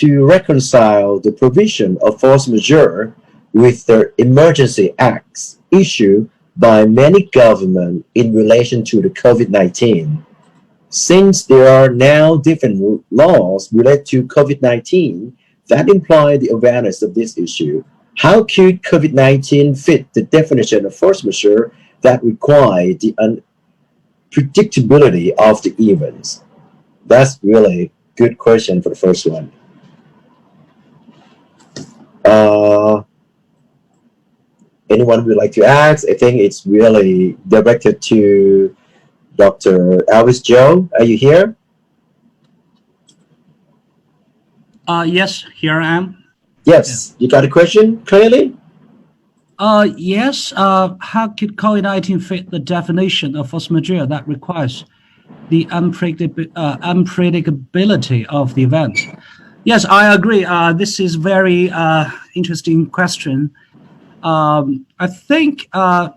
to reconcile the provision of force majeure with the emergency acts issued by many governments in relation to the COVID-19? Since there are now different laws related to COVID-19 that imply the awareness of this issue, how could COVID-19 fit the definition of force majeure that require the unpredictability of the events? That's really good question for the first one. Anyone would like to ask? I think it's really directed to Dr. Elvis Joe. Are you here? Yes, here I am. Yes, you got a question clearly? Yes. How could COVID-19 fit the definition of force majeure that requires the unpredictability of the event? Yes, I agree. This is very interesting question. I think under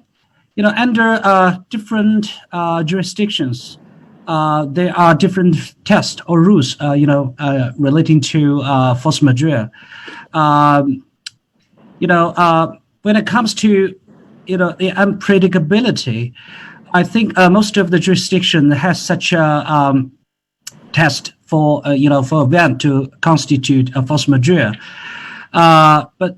different jurisdictions, there are different tests or rules, relating to force majeure. When it comes to the unpredictability, I think most of the jurisdiction has such a test for event to constitute a force majeure. But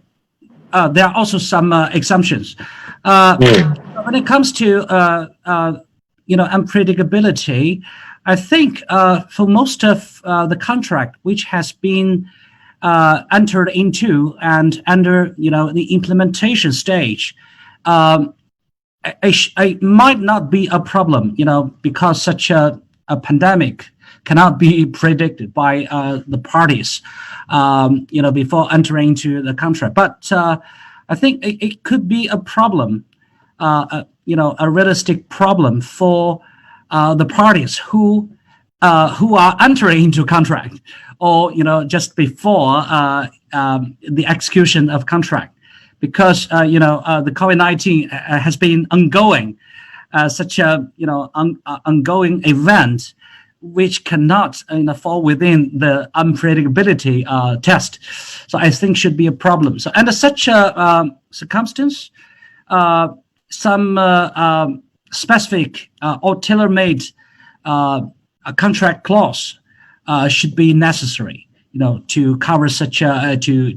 there are also some exemptions. When it comes to unpredictability, I think for most of the contract which has been entered into and under the implementation stage, it might not be a problem, because such a pandemic cannot be predicted by the parties, before entering into the contract. But I think it could be a problem, a realistic problem for the parties who are entering into contract, or just before the execution of contract, because the COVID-19 has been ongoing, such a ongoing event which cannot fall within the unpredictability test. So I think should be a problem. So under such a circumstance, some specific or tailor-made contract clause should be necessary, to cover such a to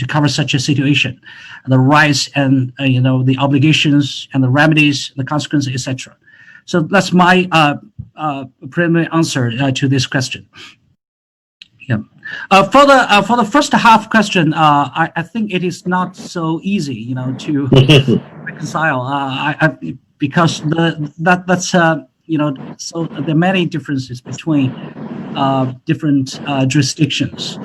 cover such a situation, the rights and the obligations and the remedies, the consequences, etc. So that's my preliminary answer to this question. Yeah. For the first half question, I think it is not so easy, to reconcile. Because that's so there are many differences between different jurisdictions.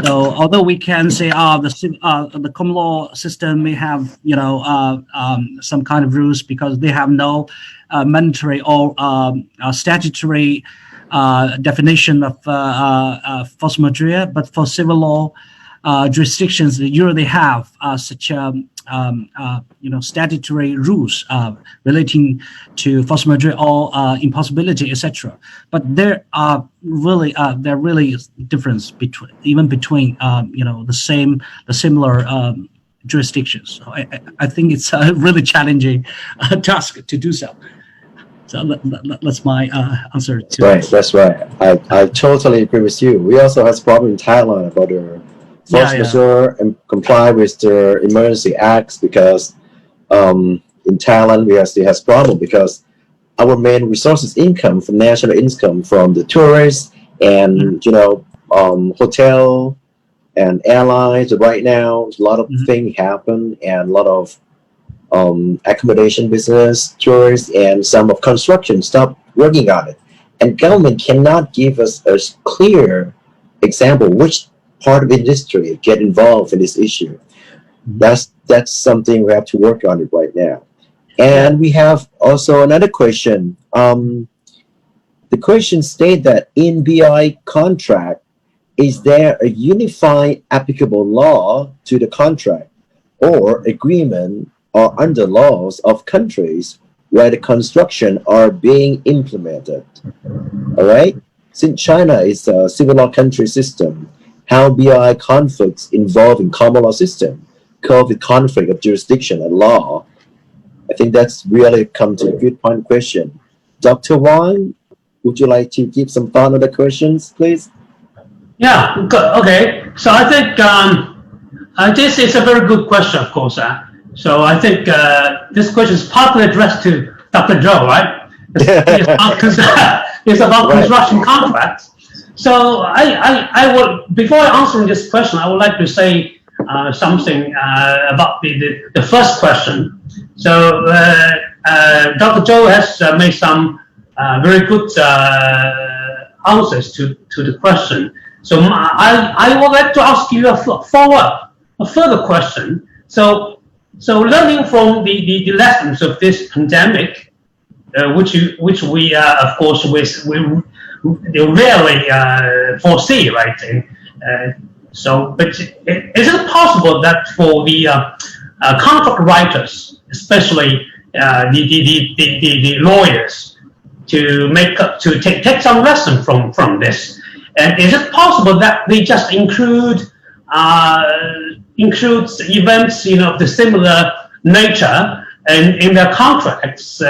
So although we can say the common law system may have some kind of rules because they have no mandatory or statutory definition of force majeure, but for civil law jurisdictions, they usually have such statutory rules relating to force majeure or impossibility, etc. But there are really difference between the similar jurisdictions. So I think it's a really challenging task to do so. So that's my answer to Right, that's right. I totally agree with you. We also have problem in Thailand about the force majeure and comply with the emergency acts because in Thailand we still has problem because our main resources income from national income from the tourists and hotel and airlines. Right now a lot of things happen and a lot of accommodation business, tourists, and some of construction stop working on it. And government cannot give us a clear example which part of industry get involved in this issue. That's something we have to work on it right now. And we have also another question. The question states that in BI contract, is there a unified applicable law to the contract or agreement or under laws of countries where the construction are being implemented? All right. Since China is a civil law country system, how BI conflicts involve in common law system, COVID conflict of jurisdiction and law. I think that's really come to a good point question. Dr. Wang, would you like to give some thought on the questions, please? Yeah, okay. So I think this is a very good question, of course. So I think this question is partly addressed to Dr. Zhou, right? It's about construction contracts. So I would, before answering this question, I would like to say something about the first question. So Dr. Zhou has made some very good answers to the question. So I would like to ask you a further question. So learning from the lessons of this pandemic, which we of course we rarely foresee, right? But is it possible that for the contract writers, especially the lawyers, to take some lesson from this? And is it possible that they just includes events of the similar nature in their contracts,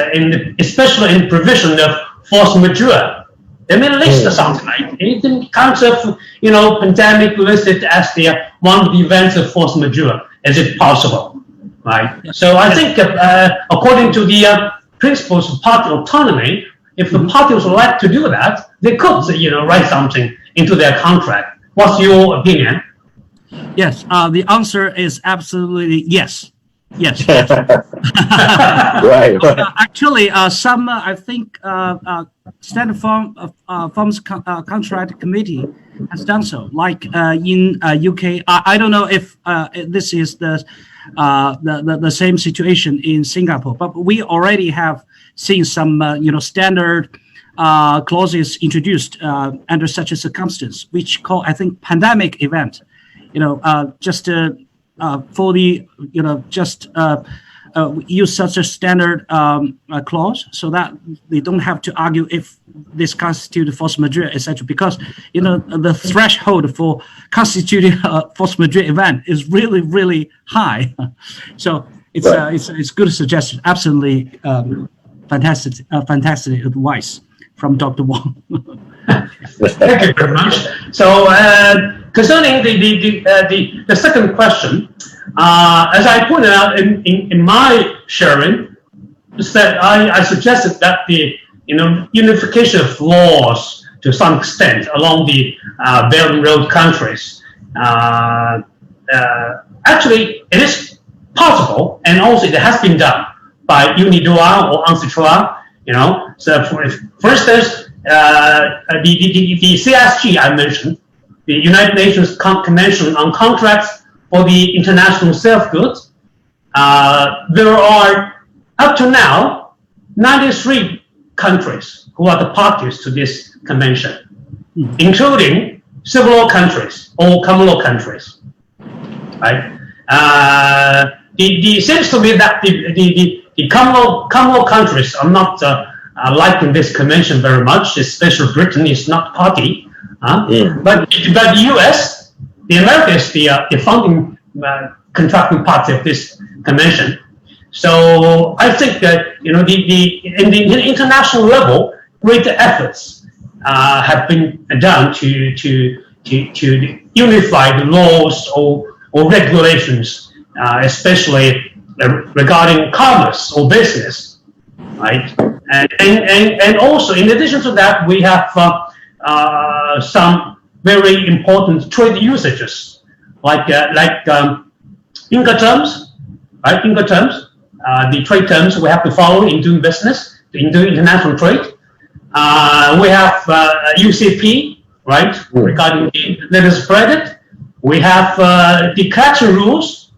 especially in provision of force majeure? They may list something like in terms of pandemic listed as one of the events of force majeure. Is it possible, right? So I think according to the principles of party autonomy, if the parties would like to do that, they could write something into their contract. What's your opinion? Yes, the answer is absolutely yes. Yes. Right. Actually, some I think Standard Forms Contract Committee has done so. Like in UK, I don't know if this is the same situation in Singapore, but we already have seen some standard clauses introduced under such a circumstance, which call I think pandemic event. Just for the use such a standard clause so that they don't have to argue if this constitutes force majeure, etc. Because the threshold for constituting a force majeure event is really, really high. So it's good suggestion. Absolutely fantastic advice from Dr. Wang. Thank you very much. So concerning the second question, as I pointed out in my sharing, is that I suggested that the unification of laws to some extent along the Belt and Road countries. Actually, it is possible, and also it has been done by UNIDROIT or UNCITROIT. So for instance, the CSG I mentioned, the United Nations Convention on Contracts for the International Self-Goods. There are up to now 93 countries who are the parties to this convention, including civil law countries or common law countries, right? It seems to me that the Commonwealth countries are not liking this convention very much, especially Britain is not party. But the US, the America is the founding contracting party of this convention. So I think that in the international level, great efforts have been done to unify the laws or regulations, especially regarding commerce or business, right? And also, in addition to that, we have some very important trade usages, like Incoterms, right? Incoterms, the trade terms we have to follow in doing business, in doing international trade. We have UCP, right, regarding the letters of credit. We have the collection rules,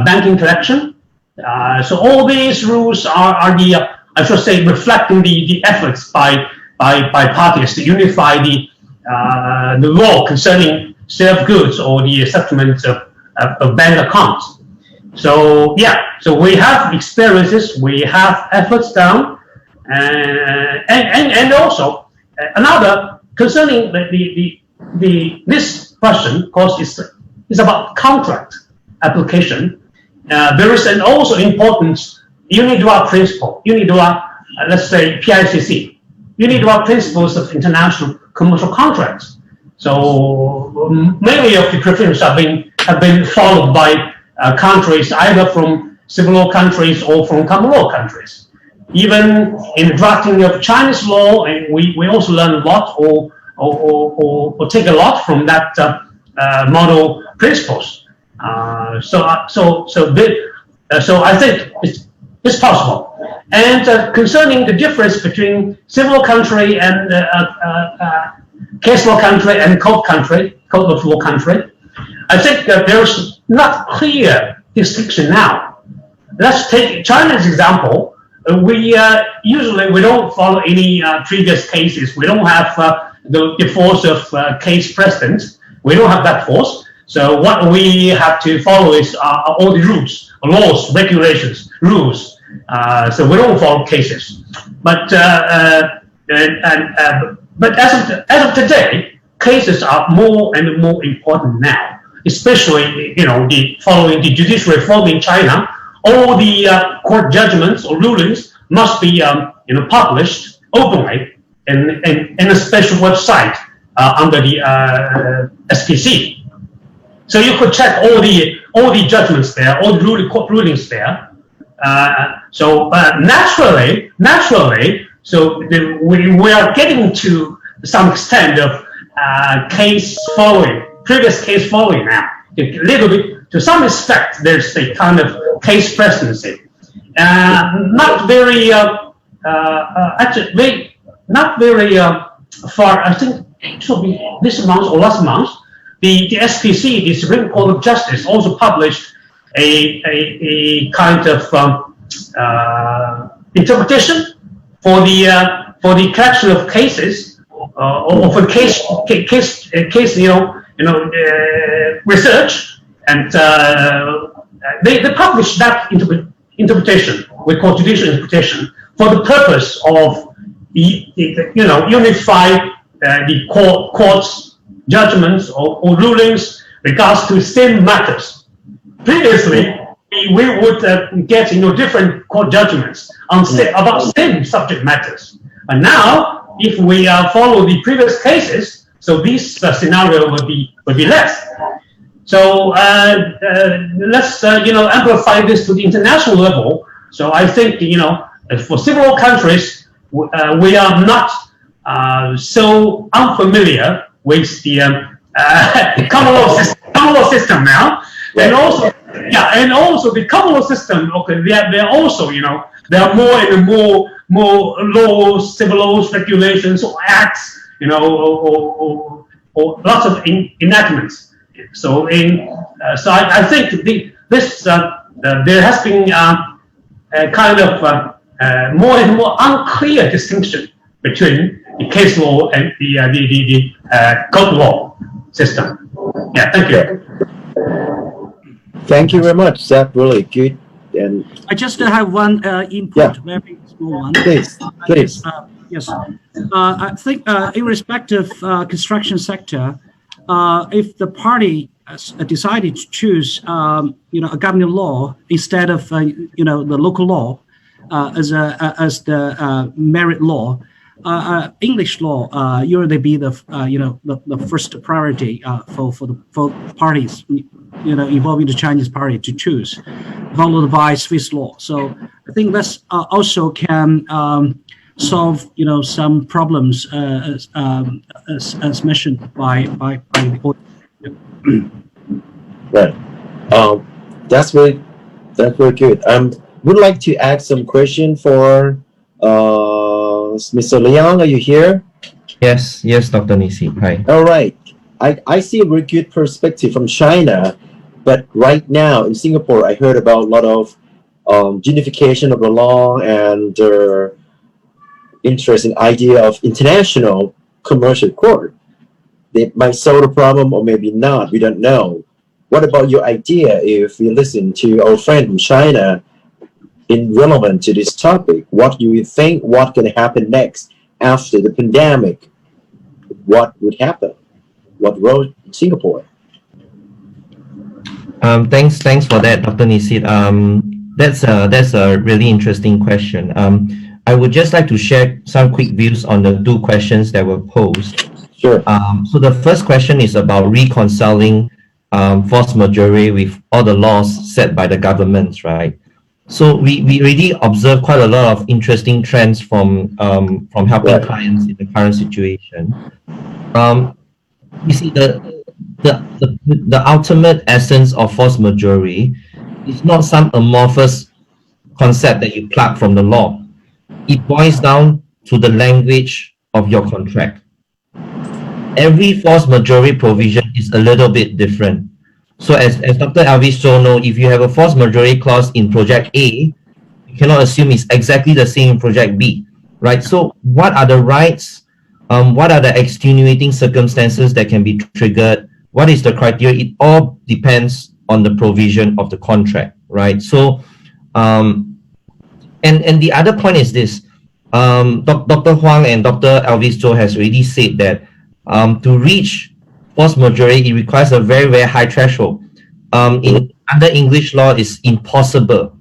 banking collection. So all these rules are the, I should say, reflecting the efforts by parties to unify the law concerning sale of goods or the settlement of bank accounts. So yeah, so we have experiences, we have efforts down, and also another concerning this question, of course, is about contract application. There is an also important UNIDROIT principle, UNIDROIT, let's say PICC, UNIDROIT principles of international commercial contracts. So many of the provisions have been followed by countries, either from civil law countries or from common law countries. Even in the drafting of Chinese law, and we also learn a lot or take a lot from that model principles. So I think it's possible. And concerning the difference between civil country and case law country and code of law country, I think that there's not clear distinction now. Let's take China's example. We usually don't follow any previous cases. We don't have the force of case precedent. We don't have that force. So what we have to follow is all the rules, laws, regulations, rules. So we don't follow cases. But as of today, cases are more and more important now. Especially, following the judicial reform in China, all the court judgments or rulings must be, published openly in a special website under the SPC. So you could check all the judgments there, all the court rulings there. So naturally, so we are getting to some extent of previous case following now. A little bit, to some extent, there's a kind of case presidency. Not very, actually, not very far. I think it should be this month or last month. The SPC, the Supreme Court of Justice, also published a kind of interpretation for the collection of cases or for case research, and they published that interpretation, we call judicial interpretation, for the purpose of unify the court's judgments or rulings regards to same matters. Previously, we would get different court judgments about same subject matters, and now if we follow the previous cases, so this scenario will be less. So let's amplify this to the international level. So I think for several countries we are not so unfamiliar with the common law system now, and also the common law system. Okay, they're also there are more and more laws, civil laws, regulations, or acts. Or lots of enactments. So I think there has been a kind of more and more unclear distinction between the case law and the code law system. Yeah, thank you. Thank you very much. That's really good. And I just have one input, Yeah. very small one. please, please. Yes, I think irrespective construction sector, if the party decided to choose, a government law instead of, the local law as the merit law, English law usually be the first priority for parties, involving the Chinese party to choose, followed by Swiss law. So I think that's also can solve some problems as mentioned by the audience. Right. That's very good. Would like to ask some question for Mr. Liang. Are you here? Yes, Dr. Nisi. Hi. All right. I see a very good perspective from China, but right now in Singapore, I heard about a lot of unification of the law and interesting idea of international commercial court. They might solve the problem or maybe not. We don't know. What about your idea if we listen to our friend from China in relevant to this topic? What do you think? What can happen next after the pandemic? What would happen? What role in Singapore? Thanks for that, Dr. Nisi. That's a really interesting question. I would just like to share some quick views on the two questions that were posed. Sure. So the first question is about reconciling force majeure with all the laws set by the governments, right? So we really observe quite a lot of interesting trends from helping Right. clients in the current situation. You see, the ultimate essence of force majeure is not some amorphous concept that you pluck from the law. It boils down to the language of your contract. Every force majeure provision is a little bit different. So as Dr. Elvis so know, if you have a force majeure clause in project A, you cannot assume it's exactly the same in project B, right? So what are the rights? What are the extenuating circumstances that can be triggered? What is the criteria? It all depends on the provision of the contract, right? So, and the other point is this, Dr. Huang and Dr. Elvis Zhou has already said that to reach force majeure, it requires a very, very high threshold. Under English law, it's impossible,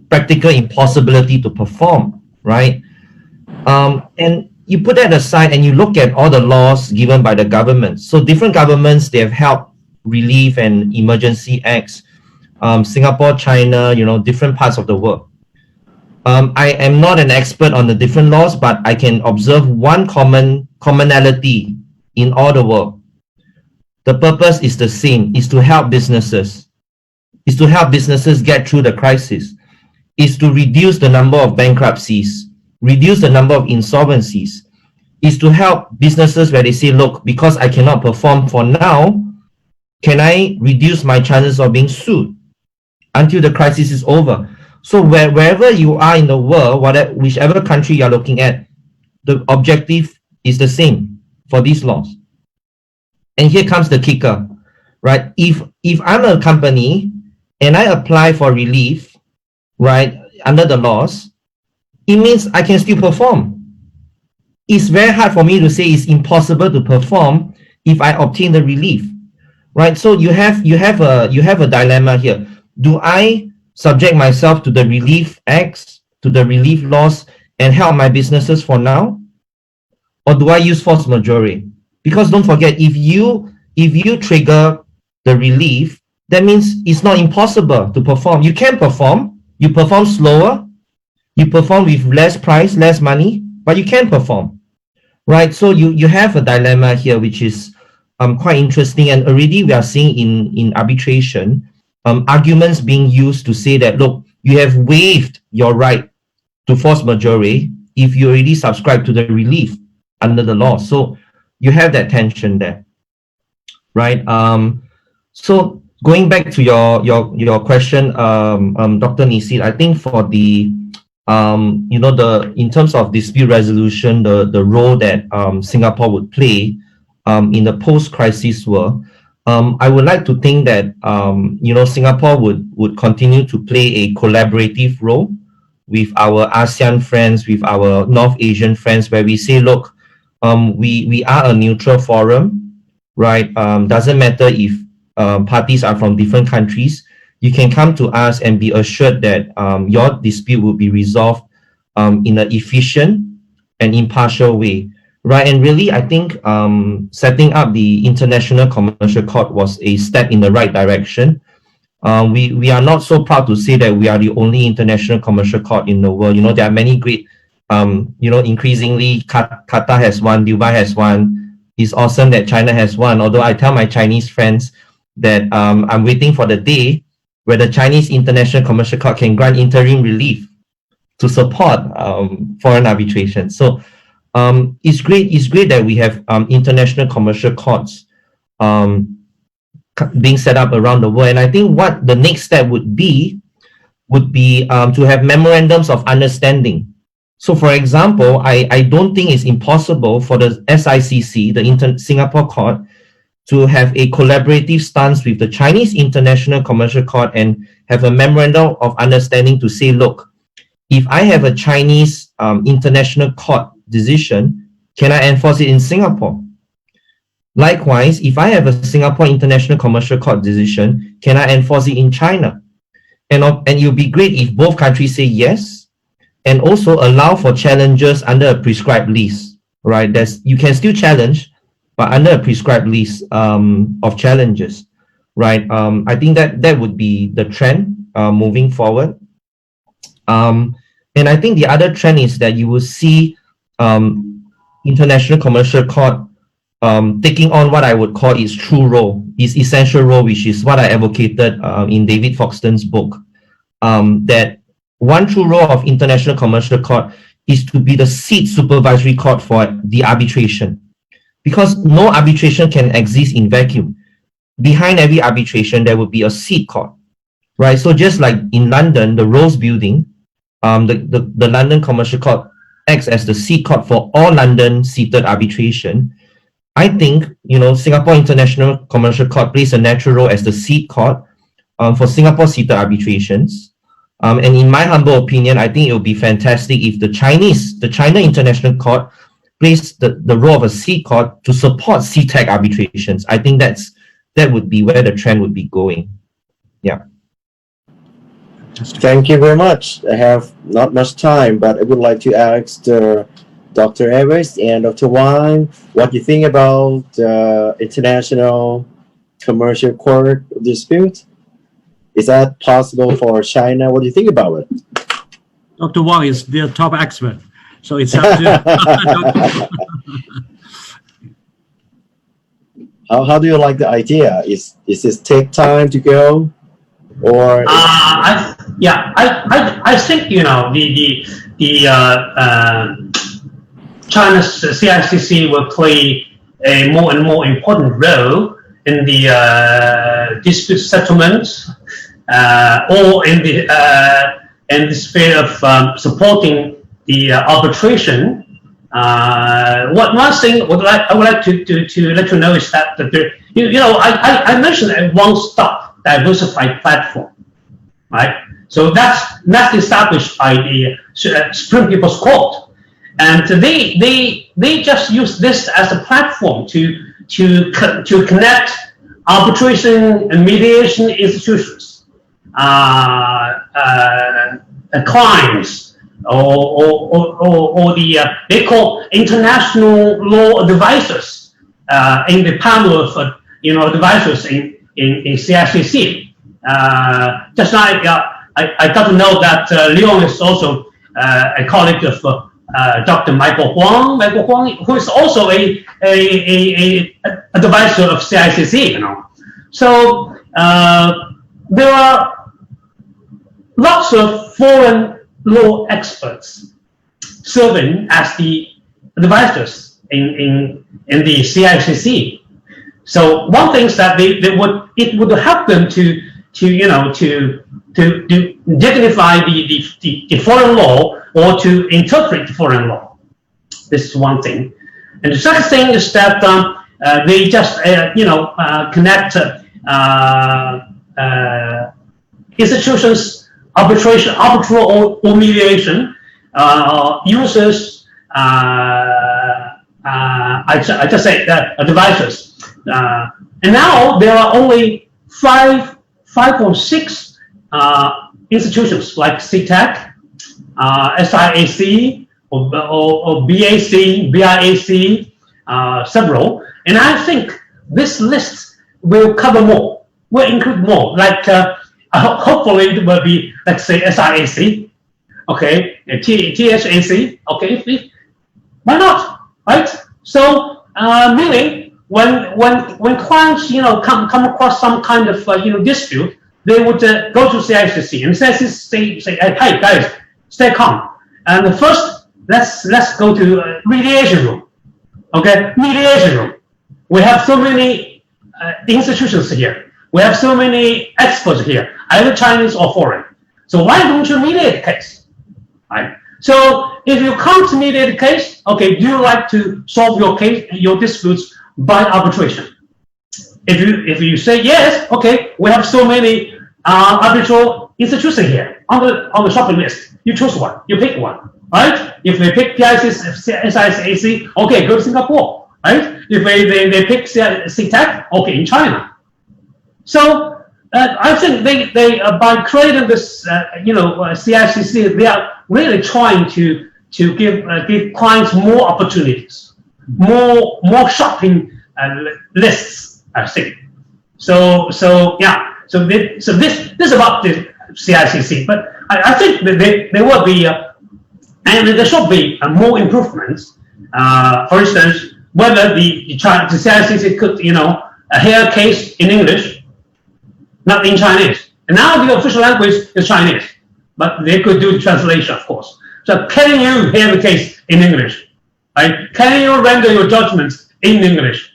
practical impossibility to perform, right? And you put that aside and you look at all the laws given by the government. So different governments, they have helped relief and emergency acts, Singapore, China, different parts of the world. I am not an expert on the different laws, but I can observe one commonality in all the world. The purpose is the same, is to help businesses. Is to help businesses get through the crisis. Is to reduce the number of bankruptcies, reduce the number of insolvencies. Is to help businesses where they say, look, because I cannot perform for now, can I reduce my chances of being sued until the crisis is over? So wherever you are in the world, whichever country you're looking at, the objective is the same for these laws. And here comes the kicker, right? If I'm a company and I apply for relief, right, under the laws, it means I can still perform. It's very hard for me to say it's impossible to perform if I obtain the relief, right? So you have a dilemma here. Do I subject myself to the relief acts, to the relief laws, and help my businesses for now, or do I use force majeure? Because don't forget, if you trigger the relief, that means it's not impossible to perform. You can perform. You perform slower. You perform with less price, less money, but you can perform, right? So you have a dilemma here, which is quite interesting. And already we are seeing in arbitration, arguments being used to say that, look, you have waived your right to force majeure if you already subscribe to the relief under the law. So you have that tension there, right? So going back to your question, Dr. Nisi, I think for the in terms of dispute resolution, the role that Singapore would play in the post-crisis world, I would like to think that Singapore would continue to play a collaborative role with our ASEAN friends, with our North Asian friends, where we say, look, we are a neutral forum, right? Doesn't matter if parties are from different countries. You can come to us and be assured that your dispute will be resolved in an efficient and impartial way, right? And really, I think setting up the International Commercial Court was a step in the right direction. We are not so proud to say that we are the only international commercial court in the world. There are many great, increasingly Qatar has one, Dubai has one. It's awesome that China has one. Although I tell my Chinese friends that I'm waiting for the day where the Chinese International Commercial Court can grant interim relief to support foreign arbitration. So it's great that we have international commercial courts being set up around the world. And I think what the next step would be to have memorandums of understanding. So for example, I don't think it's impossible for the SICC, the Singapore Court, to have a collaborative stance with the Chinese International Commercial Court and have a memorandum of understanding to say, look, if I have a Chinese International Court decision, can I enforce it in Singapore? Likewise, if I have a Singapore International Commercial Court decision, can I enforce it in China? And it would be great if both countries say yes, and also allow for challenges under a prescribed list, right? You can still challenge, but under a prescribed list of challenges, right? I think that would be the trend moving forward. And I think the other trend is that you will see International Commercial Court taking on what I would call its true role, its essential role, which is what I advocated in David Foxton's book, that one true role of International Commercial Court is to be the seat supervisory court for the arbitration, because no arbitration can exist in vacuum. Behind every arbitration, there will be a seat court, right? So just like in London, the Rose Building, the London Commercial Court acts as the seat court for all London seated arbitration. I think, Singapore International Commercial Court plays a natural role as the seat court for Singapore seated arbitrations. And in my humble opinion, I think it would be fantastic if the China International Court plays the role of a seat court to support CTAC arbitrations. I think that would be where the trend would be going. Yeah. Thank you very much. I have not much time, but I would like to ask Dr. Everest and Dr. Wang what you think about International Commercial Court dispute. Is that possible for China? What do you think about it? Dr. Wang is the top expert, so it's up to How do you like the idea? Is this take time to go, or? I think China's CICC will play a more and more important role in the dispute settlement or in the sphere of supporting the arbitration. One thing I would like to let you know is that I mentioned a one-stop diversified platform, right? So that's established by the Supreme People's Court, and they just use this as a platform to connect arbitration and mediation institutions, clients, or the they call international law advisors in the panel of advisors in CICC. Just now I got to know that Leon is also a colleague of Dr. Michael Huang, who is also a advisor of CICC. So there are lots of foreign law experts serving as the advisors in the CICC. So one thing is that it would help them to dignify the foreign law or to interpret foreign law. This is one thing. And the second thing is that they just connect institutions, arbitral or mediation, users. I just say that advisors. And now there are only five or six institutions like CTAC, SIAC, or BAC, several. And I think this list will cover more, will include more. Like hopefully it will be, let's say, SIAC, okay, THAC, okay, why not, right? So meaning when clients come across some kind of dispute, they would go to CICC and CICC say, hey guys, stay calm. And first, let's go to mediation room. Okay, mediation room. We have so many institutions here. We have so many experts here, either Chinese or foreign. So why don't you mediate the case? Right. So if you can't mediate the case, okay, do you like to solve your disputes by arbitration? If you say yes, okay, we have so many arbitral institutions here on the shopping list. You choose one. You pick one, right? If they pick PIC, SIAC, okay, go to Singapore, right? If they pick CTAC, okay, in China. So I think they by creating this CICC, they are really trying to give clients more opportunities, more shopping lists, I think. So yeah. So this is about the CICC, but I think that there will be and there should be more improvements. For instance, whether the CICC could hear a case in English, not in Chinese. And now the official language is Chinese, but they could do the translation, of course. So can you hear the case in English? Right? Can you render your judgments in English?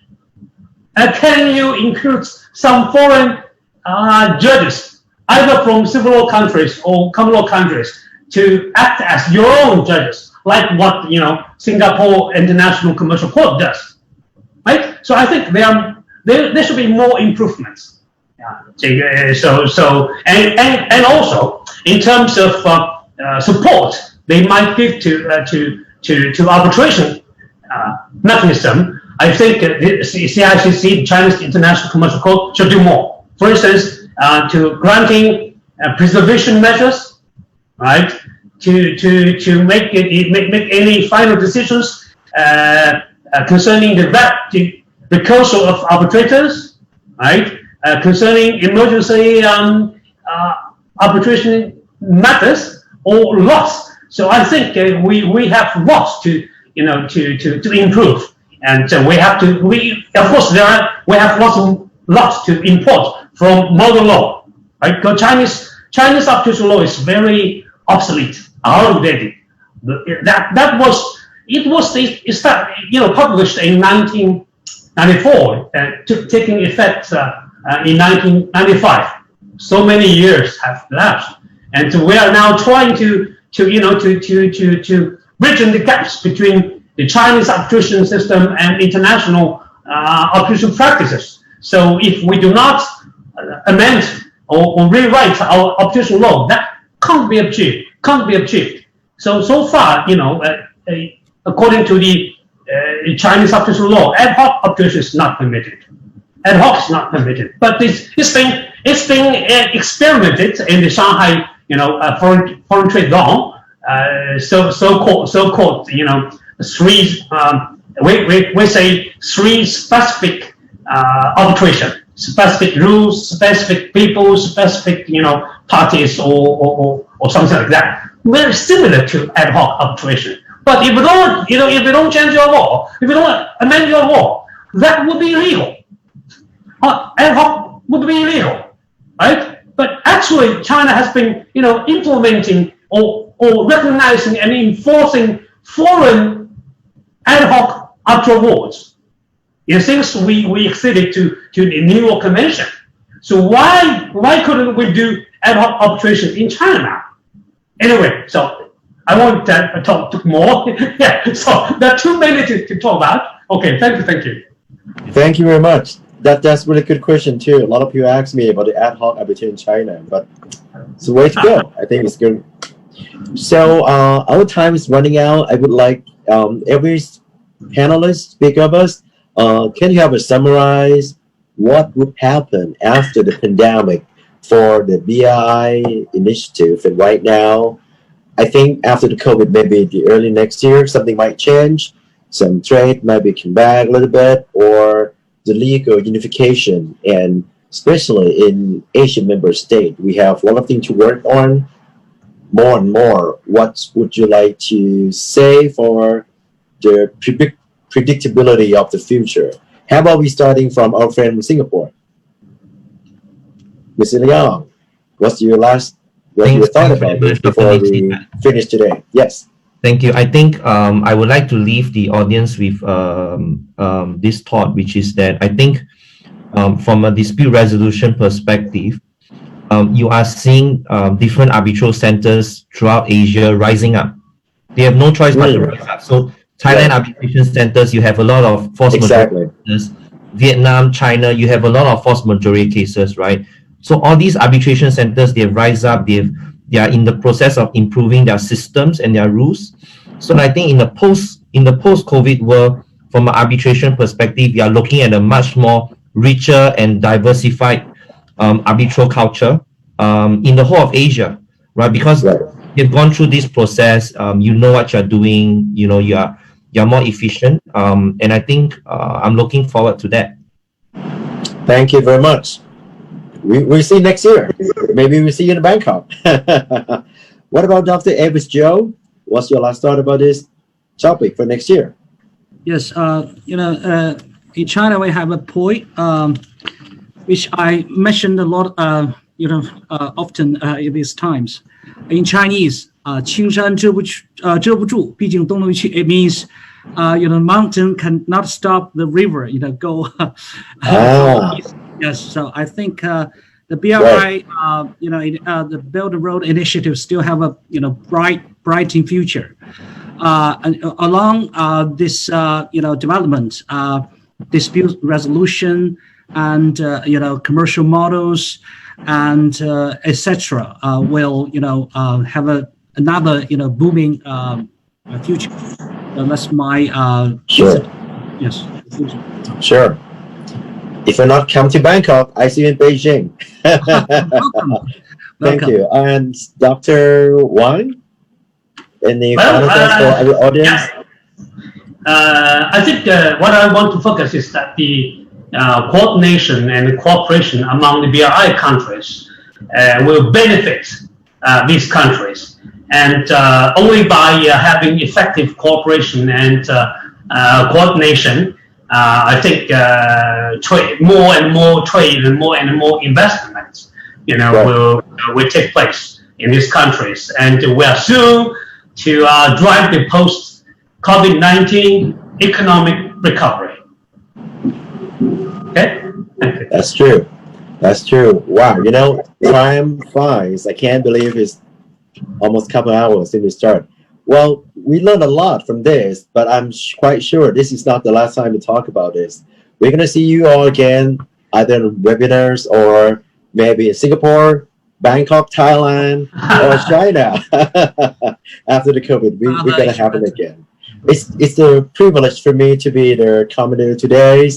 Can you include some foreign judges, either from civil law countries or common law countries, to act as your own judges, like what Singapore International Commercial Court does, right? So I think there should be more improvements. Yeah. So and also in terms of support they might give to arbitration mechanism, I think the CICC, Chinese International Commercial Court, should do more. For instance, to granting preservation measures, right? To make any final decisions concerning the recusal of arbitrators, right? Concerning emergency arbitration matters or laws. So I think we have lots to improve, and we have lots to import from modern law, right? Because Chinese arbitration law is very obsolete, outdated. It was published in 1994, taking effect in 1995. So many years have elapsed, and we are now trying to bridge the gaps between the Chinese arbitration system and international arbitration practices. So if we do not amend or rewrite our arbitration law, that can't be achieved. So far, according to the Chinese arbitration law, ad hoc arbitration is not permitted. Ad hoc is not permitted. But it's been experimented in the Shanghai, foreign trade law. So-called, three. We say three specific arbitration, specific rules, specific people, specific parties, or something like that. Very similar to ad hoc arbitration. But if you don't change your law, if you don't amend your law, that would be illegal. Ad hoc would be illegal, right? But actually, China has been implementing or recognizing and enforcing foreign ad hoc arbitral awards. Since we acceded to the New York Convention, so why couldn't we do ad hoc arbitration in China now? Anyway, so I won't talk more. Yeah, so there are too many to talk about. Okay, thank you. Thank you very much. That's really good question too. A lot of people ask me about the ad hoc arbitration in China, but it's the way to go. I think it's good. So our time is running out. I would like every panelist, speaker of us, can you have a summarize what would happen after the pandemic for the BRI initiative? And right now, I think after the COVID, maybe the early next year, something might change. Some trade might be come back a little bit, or the legal unification, and especially in Asian member state, we have a lot of things to work on more and more. What would you like to say for the predictability of the future? How about we starting from our friend from Singapore? Mr. Liang, what's your thought about this before we finish today? Yes. Thank you. I think I would like to leave the audience with this thought, which is that I think from a dispute resolution perspective, you are seeing different arbitral centers throughout Asia rising up. They have no choice but to rise up. So Thailand arbitration centers, you have a lot of force majeure cases. Vietnam, China, you have a lot of force majeure cases, right? So all these arbitration centers, they rise up. They are in the process of improving their systems and their rules. So I think in the post-COVID world, from an arbitration perspective, we are looking at a much more richer and diversified arbitral culture in the whole of Asia, right? Because you've gone through this process, you know what you're doing, you know, you're more efficient, and I think I'm looking forward to that. Thank you very much. We'll see you next year. Maybe we'll see you in Bangkok. What about Dr. Avis Joe? What's your last thought about this topic for next year? Yes, in China we have a point which I mentioned a lot, often in these times. In Chinese, 青山遮不住，毕竟东流去. It means, mountain cannot stop the river. Go. Yes, so I think the BRI, the Belt and Road Initiative still have a bright in future. And along this development, dispute resolution and commercial models and etc. will have another booming future. So that's my yes. Sure. If you're not come to Bangkok, I see you in Beijing. Welcome. Thank you. And Dr. Wang, any final thoughts for our audience? I think what I want to focus is that the coordination and cooperation among the BRI countries will benefit these countries. And only by having effective cooperation and coordination, I think more and more trade and more investments, will take place in these countries, and we are soon to drive the post-COVID-19 economic recovery. Okay. That's true. Wow. Time flies. I can't believe it's almost a couple hours since we start. Well, we learned a lot from this, but I'm quite sure this is not the last time we talk about this. We're going to see you all again, either in webinars or maybe in Singapore, Bangkok, Thailand, or China after the COVID. We're going to happen again. It's a privilege for me to be the commentator today.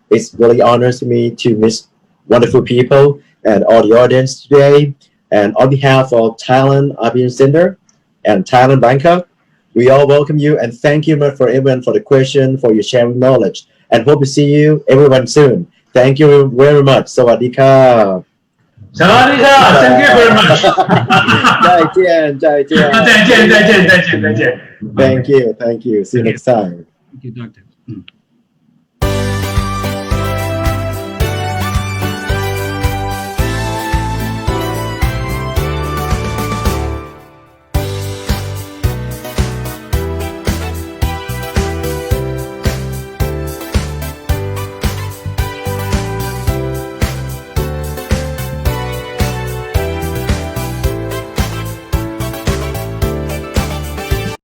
It's really honors for me to meet wonderful people and all the audience today. And on behalf of Thailand Arbitration Center and Thailand Bangkok, we all welcome you and thank you for everyone for the question, for your sharing knowledge, and hope to see you everyone soon. Thank you very much. Sawadee-ka. Sawadee-ka. Thank you very much. 再见. Thank you. See you next time. Thank you, Doctor.